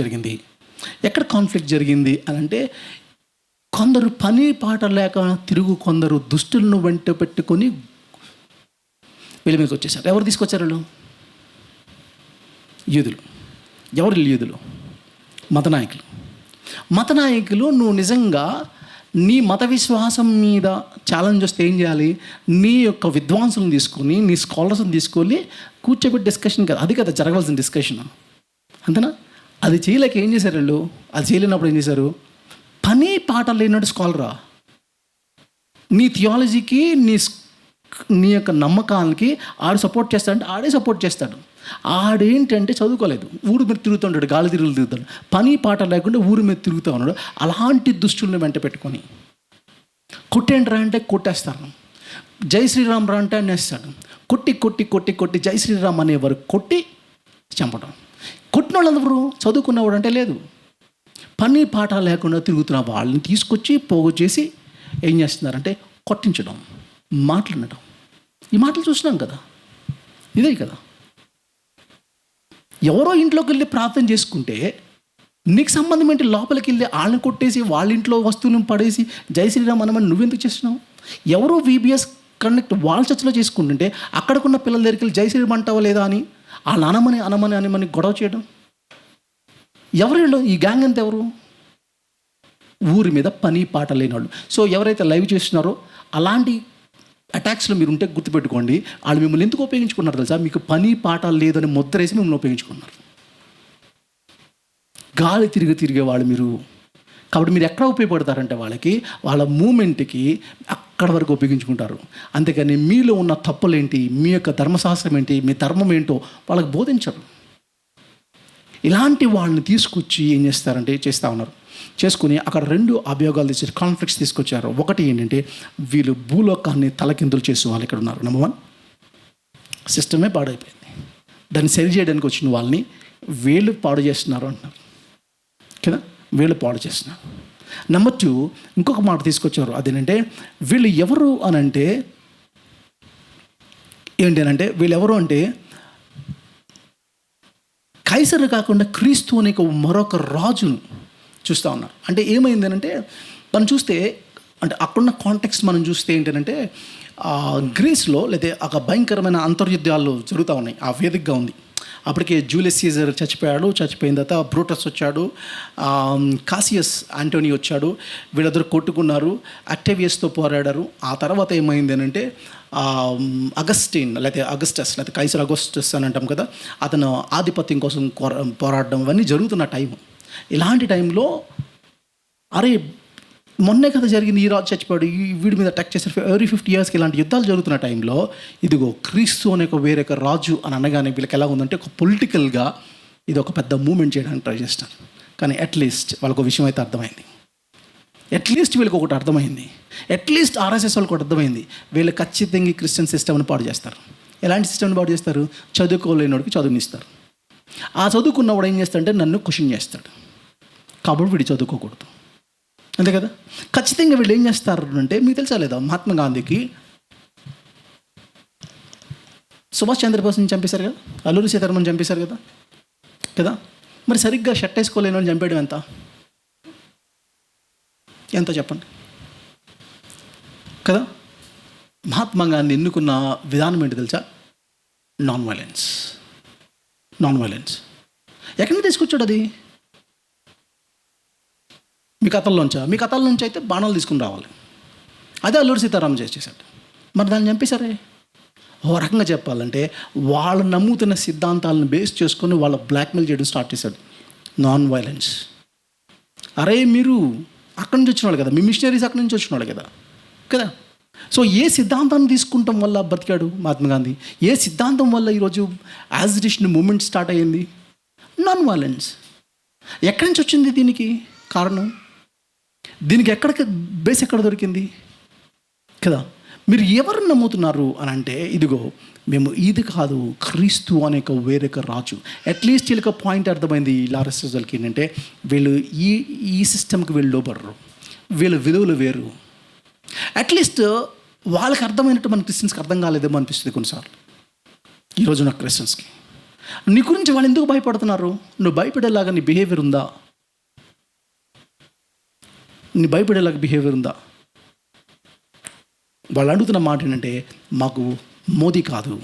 జరిగింది అని అంటే, కొందరు పని పాట లేక కొందరు దుష్టులను వెంట పెట్టుకొని వీళ్ళ మీదకి వచ్చేసారు. ఎవరు తీసుకొచ్చారు? వాళ్ళు యూదులు. ఎవరు యూదులు? మత నాయకులు. నువ్వు నిజంగా నీ మత విశ్వాసం మీద ఛాలెంజ్ వస్తే ఏం చేయాలి? నీ యొక్క విద్వాంసులను తీసుకొని, నీ స్కాలర్స్ని తీసుకొని కూర్చోబెట్టి డిస్కషన్ కదా, అది కదా జరగవలసిన డిస్కషన్, అంతేనా? అది చేయలేక ఏం చేశారు వాళ్ళు? అది చేయలేనప్పుడు ఏం చేశారు? పని పాట లేనట్టు స్కాలరా, నీ థియాలజీకి, నీ యొక్క నమ్మకాలకి ఆడు సపోర్ట్ చేస్తాడంటే ఆడే సపోర్ట్ చేస్తాడు. ఆడేంటంటే చదువుకోలేదు, ఊరి మీద తిరుగుతుంటాడు, గాలి తిరుగుతాడు, పని పాట లేకుండా ఊరి మీద తిరుగుతూ ఉన్నాడు. అలాంటి దుష్టుల్ని వెంట పెట్టుకొని కొట్టేంట్రా అంటే కొట్టేస్తాను, జై శ్రీరామ్ రా అంటే అనేస్తాడు. కొట్టి జై శ్రీరామ్ అనేవారు కొట్టి చంపడం. కొట్టిన వాళ్ళు ఎవరు? చదువుకున్నవాడు అంటే లేదు, పని పాట లేకుండా తిరుగుతున్న వాళ్ళని తీసుకొచ్చి పోగు చేసి ఏం చేస్తున్నారంటే కొట్టించడం, మాట్లాడటం. ఈ మాటలు చూసినాం కదా, ఇదే కదా. ఎవరో ఇంట్లోకి వెళ్ళి ప్రార్థన చేసుకుంటే నీకు సంబంధం ఏంటి? లోపలికి వెళ్ళి వాళ్ళని కొట్టేసి వాళ్ళ ఇంట్లో వస్తువులను పడేసి జై శ్రీరామ్ అనమని నువ్వెందుకు చేస్తున్నావు? ఎవరో VBS కనెక్ట్ వాళ్ళ చర్చలో చేసుకుంటుంటే అక్కడికున్న పిల్లల దగ్గరికి వెళ్ళి జై శ్రీరామ్ అంటావా లేదా అని వాళ్ళు అనమని గొడవ చేయడం. ఎవరు ఈ గ్యాంగ్ అంతా? ఎవరు? ఊరి మీద పని పాట లేని వాళ్ళు. సో ఎవరైతే లైవ్ చేస్తున్నారో అలాంటి అటాక్స్లో మీరు ఉంటే గుర్తుపెట్టుకోండి, వాళ్ళు మిమ్మల్ని ఎందుకు ఉపయోగించుకున్నారు తెలుసా? మీకు పని పాట లేదని ముద్రేసి మిమ్మల్ని ఉపయోగించుకున్నారు. గాలి తిరిగే వాళ్ళు మీరు. కాబట్టి మీరు ఎక్కడ ఉపయోగపడతారంటే వాళ్ళకి, వాళ్ళ మూమెంట్కి అక్కడ వరకు ఉపయోగించుకుంటారు. అంతేకాని మీలో ఉన్న తప్పులేంటి, మీ యొక్క ధర్మశాస్త్రం ఏంటి, మీ ధర్మం ఏంటో వాళ్ళకి బోధించరు. ఇలాంటి వాళ్ళని తీసుకొచ్చి ఏం చేస్తారంటే చేస్తూ ఉన్నారు. చేసుకుని అక్కడ 2 అభియోగాలు తెచ్చి కాన్ఫ్లిక్ట్స్ తీసుకొచ్చారు. 1 ఏంటంటే, వీళ్ళు భూలోకాన్ని తలకిందులు చేసే వాళ్ళు ఇక్కడ ఉన్నారు. నెంబర్ 1, సిస్టమే పాడైపోయింది, దాన్ని సరి చేయడానికి వచ్చిన వాళ్ళని వీళ్ళు పాడు చేస్తున్నారు అంటున్నారు కదా, వీళ్ళు పాడు చేస్తున్నారు. నెంబర్ 2 ఇంకొక మాట తీసుకొచ్చారు. అదేంటంటే, వీళ్ళు ఎవరు అనంటే ఏంటంటే, వీళ్ళు ఎవరు అంటే కైసరు కాకుండా క్రీస్తు అనే మరొక రాజును చూస్తూ ఉన్నారు. అంటే ఏమైందనంటే, మనం చూస్తే అంటే అక్కడున్న కాంటెక్స్ట్ మనం చూస్తే ఏంటంటే గ్రీస్లో లేదా ఒక భయంకరమైన అంతర్యుద్ధాలు జరుగుతూ ఉన్నాయి. ఆ వేదికగా ఉంది. అప్పటికే జూలియస్ సీజర్ చచ్చిపోయాడు. చచ్చిపోయిన తర్వాత బ్రూటస్ వచ్చాడు, కాసియస్ యాంటోనీ వచ్చాడు. వీళ్ళిద్దరు కొట్టుకున్నారు, అక్టేవియస్తో పోరాడారు. ఆ తర్వాత ఏమైంది అని అంటే అగస్టిన్ లేకపోతే అగస్టస్ లేకపోతే కైసర్ అగస్టస్ అని అంటాం కదా, అతను ఆధిపత్యం కోసం పోరాడడం ఇవన్నీ జరుగుతున్న టైం. ఇలాంటి టైంలో అరే మొన్నే కదా జరిగింది, ఈ రాజు చచ్చిపోయాడు, ఈ వీడి మీద అటాక్ చేశారు, ఎవ్రీ 50 yearsకి ఇలాంటి యుద్ధాలు జరుగుతున్న టైంలో ఇదిగో క్రీస్తు అనే ఒక వేరే రాజు అని అనగానే వీళ్ళకి ఎలా ఉందంటే ఒక పొలిటికల్గా ఇది ఒక పెద్ద మూమెంట్ చేయడానికి ట్రై చేస్తారు. కానీ అట్లీస్ట్ వాళ్ళకు ఒక విషయం అయితే అర్థమైంది. అట్లీస్ట్ వీళ్ళకి ఒకటి అర్థమైంది. అట్లీస్ట్ ఆర్ఎస్ఎస్ వాళ్ళకి ఒకటి అర్థమైంది. వీళ్ళు ఖచ్చితంగా ఈ క్రిస్టియన్ సిస్టమ్ని పాడు చేస్తారు. ఎలాంటి సిస్టమ్ని పాడు చేస్తారు? చదువుకోలేనివాడికి చదువునిస్తారు. ఆ చదువుకున్నవాడు ఏం చేస్తాడంటే నన్ను క్వశ్చన్ చేస్తాడు, కాబట్టి వీడు చదువుకోకూడదు. అంతే కదా. ఖచ్చితంగా వీళ్ళు ఏం చేస్తారు అంటే, మీకు తెలుసా లేదా, మహాత్మా గాంధీకి సుభాష్ చంద్రబోస్ని చంపేశారు కదా, అల్లూరి సీతారామన్ చంపేశారు కదా కదా. మరి సరిగ్గా షర్ట్ వేసుకోలేని వాళ్ళు చంపేయడం ఎంత చెప్పండి కదా. మహాత్మా గాంధీ ఎన్నుకున్న విధానం ఏంటి తెలుసా? Non violence. ఎక్కడి నుంచి తీసుకొచ్చాడు అది? మీ కథల నుంచి అయితే బాణాలు తీసుకుని రావాలి. అదే అల్లూరి సీతారామన్ చేశాడు. మరి దాన్ని చంపేశారే. ఓ రకంగా చెప్పాలంటే వాళ్ళు నమ్ముతున్న సిద్ధాంతాలను బేస్ చేసుకొని వాళ్ళ బ్లాక్మెయిల్ చేయడం స్టార్ట్ చేశాడు. Non violence. అరే మీరు అక్కడి నుంచి వచ్చిన వాళ్ళు కదా, మీ మిషనరీస్ అక్కడి నుంచి వచ్చిన వాళ్ళు కదా. సో ఏ సిద్ధాంతాన్ని తీసుకుంటాం వల్ల బతికాడు మహాత్మా గాంధీ? ఏ సిద్ధాంతం వల్ల ఈరోజు యాజిటేషన్ మూమెంట్ స్టార్ట్ అయ్యింది? Non violence. ఎక్కడి నుంచి వచ్చింది దీనికి కారణం? దీనికి బేస్ ఎక్కడ దొరికింది కదా. మీరు ఎవరు నమ్ముతున్నారు అని అంటే, ఇదిగో మేము ఇది కాదు, క్రీస్తు అనే వేరొక రాజు. అట్లీస్ట్ వీళ్ళకి పాయింట్ అర్థమైంది. ఆర్ఎస్ఎస్కి ఏంటంటే వీళ్ళు ఈ సిస్టమ్కి వీళ్ళు లోబడరు, వీళ్ళ విలువలు వేరు. అట్లీస్ట్ వాళ్ళకి అర్థమైనట్టు మన క్రిస్టియన్స్కి అర్థం కాలేదేమో అనిపిస్తుంది కొన్నిసార్లు. ఈరోజు నా క్రిస్టియన్స్కి నీ గురించి వాళ్ళు ఎందుకు భయపడుతున్నారు? నువ్వు భయపడేలాగా నీ బిహేవియర్ ఉందా? వాళ్ళు అడుగుతున్న మాట ఏంటంటే, మాకు మోదీ కాదు,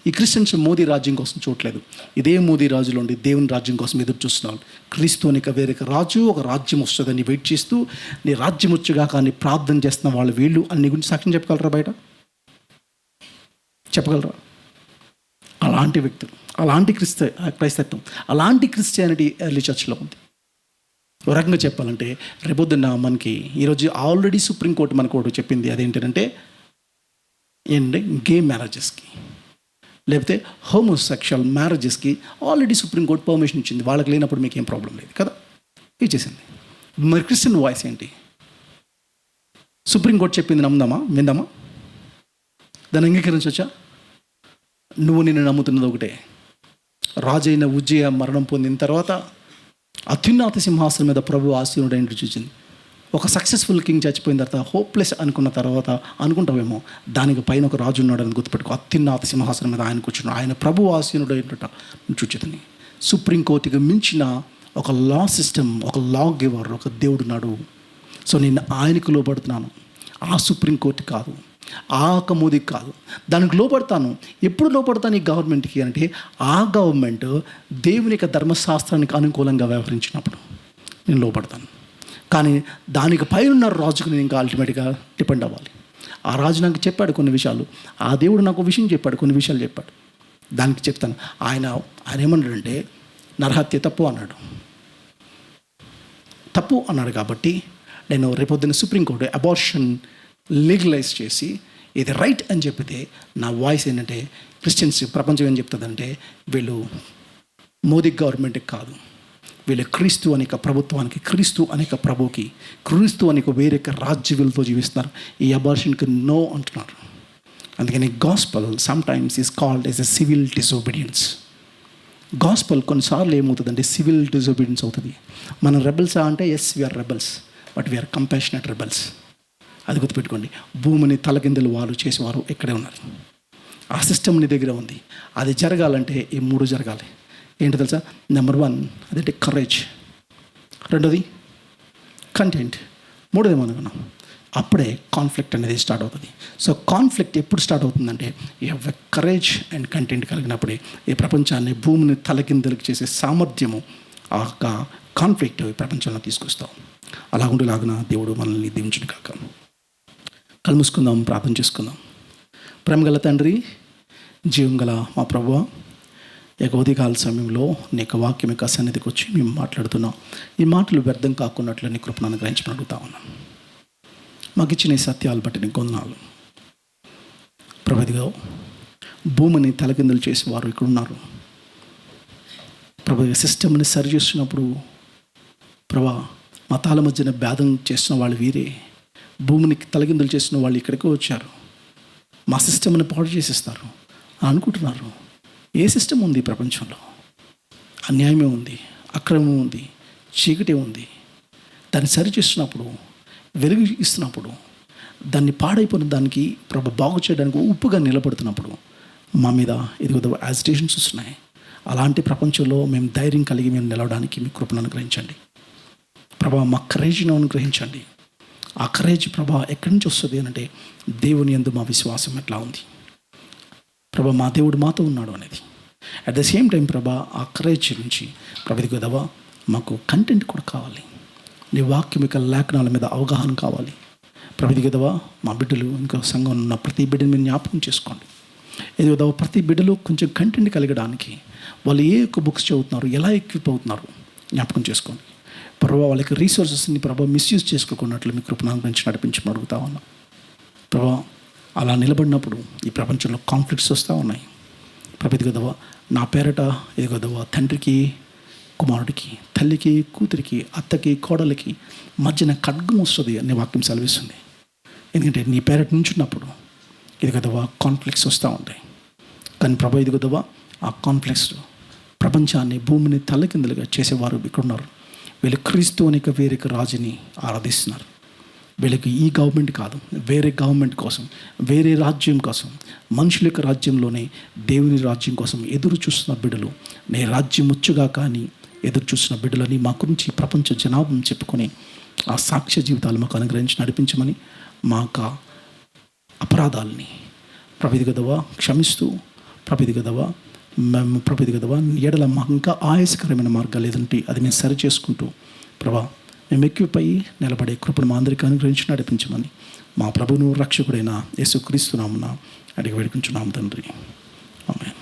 ఈ క్రిస్టియన్స్ మోదీ రాజ్యం కోసం చూడలేదు, ఇదే మోదీ రాజులో ఉండి దేవుని రాజ్యం కోసం ఎదురు చూస్తున్నాను. క్రీస్తు అనే వేరొక రాజు, ఒక రాజ్యం వస్తుందని వెయిట్ చేస్తూ నీ రాజ్యం వచ్చుగా కానీ ప్రార్థన చేస్తున్న వాళ్ళు వీళ్ళు అన్ని గురించి సాక్ష్యం చెప్పగలరా? బయట చెప్పగలరా? అలాంటి వ్యక్తులు, అలాంటి క్రైస్తత్వం, అలాంటి క్రిస్టియానిటీ ఎర్లీ చర్చ్లో ఉంది. ఒక రకంగా చెప్పాలంటే రేపొద్దున్న మనకి ఈరోజు ఆల్రెడీ సుప్రీంకోర్టు మనకు ఒకటి చెప్పింది. అదేంటంటే గే మ్యారేజెస్కి లేకపోతే హోమోసెక్షువల్ మ్యారేజెస్కి ఆల్రెడీ సుప్రీంకోర్టు పర్మిషన్ ఇచ్చింది. వాళ్ళకి లేనప్పుడు మీకు ఏం ప్రాబ్లం లేదు కదా, ఇచ్చేసింది. మరి క్రిస్టియన్ వాయిస్ ఏంటి? సుప్రీంకోర్టు చెప్పింది విందామా? దాన్ని అంగీకరించవచ్చా? నువ్వు నిన్ను నమ్ముతున్నది ఒకటే, రాజైన ఉజ్జయ మరణం పొందిన తర్వాత అత్యున్నత సింహాసనం మీద ప్రభు ఆసీనుడు ఏంటి చూసింది. ఒక సక్సెస్ఫుల్ కింగ్ చచ్చిపోయిన తర్వాత హోప్లెస్ అనుకున్న తర్వాత అనుకుంటావేమో దానికి పైన ఒక రాజు ఉన్నాడని గుర్తుపెట్టుకో. అత్యున్నత సింహాసనం మీద ఆయన కూర్చున్నాడు, ఆయన ప్రభు ఆసీనుడు ఏంటట చూచితని. సుప్రీంకోర్టుకి మించిన ఒక లా సిస్టమ్, ఒక లా గివర్, ఒక దేవుడున్నాడు. సో నేను ఆయనకు లోబడుతున్నాను, ఆ సుప్రీంకోర్టు కాదు, ఆ మోదీకి కాదు. దానికి లోపడతాను. ఎప్పుడు లోపడతాను ఈ గవర్నమెంట్కి అంటే, ఆ గవర్నమెంట్ దేవుని యొక్క ధర్మశాస్త్రానికి అనుకూలంగా వ్యవహరించినప్పుడు నేను లోపడతాను. కానీ దానికి పైన రాజుకు నేను ఇంకా అల్టిమేట్గా డిపెండ్ అవ్వాలి. ఆ రాజు నాకు చెప్పాడు కొన్ని విషయాలు, ఆ దేవుడు నాకు విషయం చెప్పాడు, కొన్ని విషయాలు చెప్పాడు, దానికి చెప్తాను. ఆయన ఏమన్నాడంటే నరహత్య తప్పు అన్నాడు. కాబట్టి నేను రేపొద్దున సుప్రీంకోర్టు అబార్షన్ లీగలైజ్ చేసి ఇది రైట్ అని చెప్పితే నా వాయిస్ ఏంటంటే, క్రిస్టియన్స్ ప్రపంచం ఏం చెప్తుందంటే వీళ్ళు మోదీ గవర్నమెంట్కి కాదు, వీళ్ళు క్రీస్తు అనేక ప్రభుత్వానికి, క్రీస్తు అనేక ప్రభుకి, క్రీస్తు అనేక వేరే రాజ్య విలువతో జీవిస్తున్నారు. ఈ అబార్షన్కి నో అంటున్నారు. అందుకని gospel sometimes is called as a civil disobedience. Gospel కొన్నిసార్లు ఏమవుతుందంటే సివిల్ డిసోబీడియన్స్ అవుతుంది. మనం రెబల్సా అంటే yes we are rebels, but we are compassionate rebels. అది గుర్తుపెట్టుకోండి. భూమిని తలకిందులు వారు చేసేవారు ఇక్కడే ఉన్నారు. ఆ సిస్టమ్ నీ దగ్గర ఉంది. అది జరగాలంటే ఈ 3 జరగాలి. ఏంటి తెలుసా? నెంబర్ 1 అదంటే కరేజ్, రెండోది కంటెంట్, మూడోది ఏమనుకున్నాం అప్పుడే కాన్ఫ్లిక్ట్ అనేది స్టార్ట్ అవుతుంది. సో కాన్ఫ్లిక్ట్ ఎప్పుడు స్టార్ట్ అవుతుందంటే you have a courage and content కలిగినప్పుడే ఈ ప్రపంచాన్ని, భూమిని తలకిందులకు చేసే సామర్థ్యము ఆ యొక్క కాన్ఫ్లిక్ట్ ఈ ప్రపంచంలో తీసుకొస్తాం. అలా ఉండేలాగిన దేవుడు మనల్ని దీవించును కాక. కళ్ళు మూసుకుందాం, ప్రార్థన చేసుకుందాం. ప్రేమగల తండ్రి, జీవం గల మా ప్రభువా, ఈ ఉదయకాల సమయంలో నీ యొక్క వాక్యం యొక్క సన్నిధికి వచ్చి మేము మాట్లాడుతున్నాం. ఈ మాటలు వ్యర్థం కాకున్నట్లు నీ కృపను అనుగ్రహించమని అడుగుతా ఉన్నాం. మాకు ఇచ్చిన ఈ సత్యాలు బట్టి నీ కొందనాలు ప్రభుదిగా. భూమిని తలకిందులు చేసేవారు ఇక్కడ ఉన్నారు ప్రభు. సిస్టమ్ని సరి చేస్తున్నప్పుడు ప్రభా, మతాల మధ్యన భేదం చేసిన వాళ్ళు వీరే. భూమిని తలకిందులు చేసిన వాళ్ళు ఇక్కడికి వచ్చారు, మా సిస్టమ్ని పాడు చేసేస్తారు అనుకుంటున్నారు. ఏ సిస్టమ్ ఉంది ఈ ప్రపంచంలో? అన్యాయమే ఉంది, అక్రమం ఉంది, చీకటి ఉంది. దాన్ని సరి చేస్తున్నప్పుడు, వెలుగు ఇస్తున్నప్పుడు, దాన్ని పాడైపోయిన దానికి ప్రభు బాగు చేయడానికి ఉప్పుగా నిలబడుతున్నప్పుడు మా మీద ఇదిగో యాజిటేషన్స్ వస్తున్నాయి. అలాంటి ప్రపంచంలో మేము ధైర్యం కలిగి మేము నిలవడానికి మీ కృపను అనుగ్రహించండి ప్రభా. మా కరేజ్ను అనుగ్రహించండి. ఆ కరేజ్ ప్రభా ఎక్కడి నుంచి వస్తుంది అంటే దేవుని యందు మా విశ్వాసం ఎట్లా ఉంది ప్రభా, మా దేవుడు మాతో ఉన్నాడు అనేది. అట్ ద సేమ్ టైం ప్రభా, ఆ కరేజ్ నుంచి ప్రభు గదవా మాకు కంటెంట్ కూడా కావాలి. నీ వాక్యం యొక్క లేఖనాల మీద అవగాహన కావాలి ప్రభు గదవా. మా బిడ్డలు ఇంకా సంఘం ఉన్న ప్రతి బిడ్డని మీరు జ్ఞాపకం చేసుకోండి. ఇది గదవా, ప్రతి బిడ్డలో కొంచెం కంటెంట్ కలిగడానికి వాళ్ళు ఏ యొక్క బుక్స్ చదువుతున్నారు, ఎలా ఎక్విప్ అవుతున్నారు జ్ఞాపకం చేసుకోండి ప్రభా. వాళ్ళకి రీసోర్సెస్ని ప్రభా మిస్యూజ్ చేసుకోకున్నట్లు మీ కృపణ గురించి నడిపించమని అడుగుతా ఉన్నాం ప్రభా. అలా నిలబడినప్పుడు ఈ ప్రపంచంలో కాన్ఫ్లిక్ట్స్ వస్తూ ఉన్నాయి ప్రభు. ఇది కదవా, నా పేరట ఇది కదవా, తండ్రికి కుమారుడికి, తల్లికి కూతురికి, అత్తకి కోడలికి మధ్యన ఖడ్గం వస్తుంది అనే వాక్యం సెలవిస్తుంది. ఎందుకంటే నీ పేరట నుంచున్నప్పుడు ఇది కదవా కాన్ఫ్లిక్ట్స్ వస్తూ ఉంటాయి. కానీ ప్రభు ఇది కదవా, ఆ కాన్ఫ్లిక్ట్స్ ప్రపంచాన్ని, భూమిని తలకిందులుగా చేసేవారు ఇక్కడ ఉన్నారు. వీళ్ళు క్రీస్తు అనేక వేరే రాజుని ఆరాధిస్తున్నారు. వీళ్ళకి ఈ గవర్నమెంట్ కాదు, వేరే గవర్నమెంట్ కోసం, వేరే రాజ్యం కోసం, మనుషుల యొక్క రాజ్యంలోనే దేవుని రాజ్యం కోసం ఎదురు చూస్తున్న బిడ్డలు, నీ రాజ్యం వచ్చుగా కానీ ఎదురు చూస్తున్న బిడ్డలని మా గురించి ప్రపంచ జనాభం చెప్పుకొని ఆ సాక్ష్య జీవితాలు మాకు అనుగ్రహించి నడిపించమని, మా యొక్క అపరాధాలని ప్రభుది గదవా క్షమిస్తూ, ప్రభుది గదవా మేము ప్రభుది గదవా ఎడల మాకు ఇంకా ఆయాసకరమైన మార్గాలు ఏదంటే అది మేము సరి చేసుకుంటూ ప్రభా మేము ఎక్కువపై నిలబడే కృపను మా అందరికీ అనుగ్రహించి నడిపించమని మా ప్రభువును రక్షకుడైన యేసుక్రీస్తు నామమున అడిగి వేడుకుంటున్నాము తండ్రి. ఆమేన్.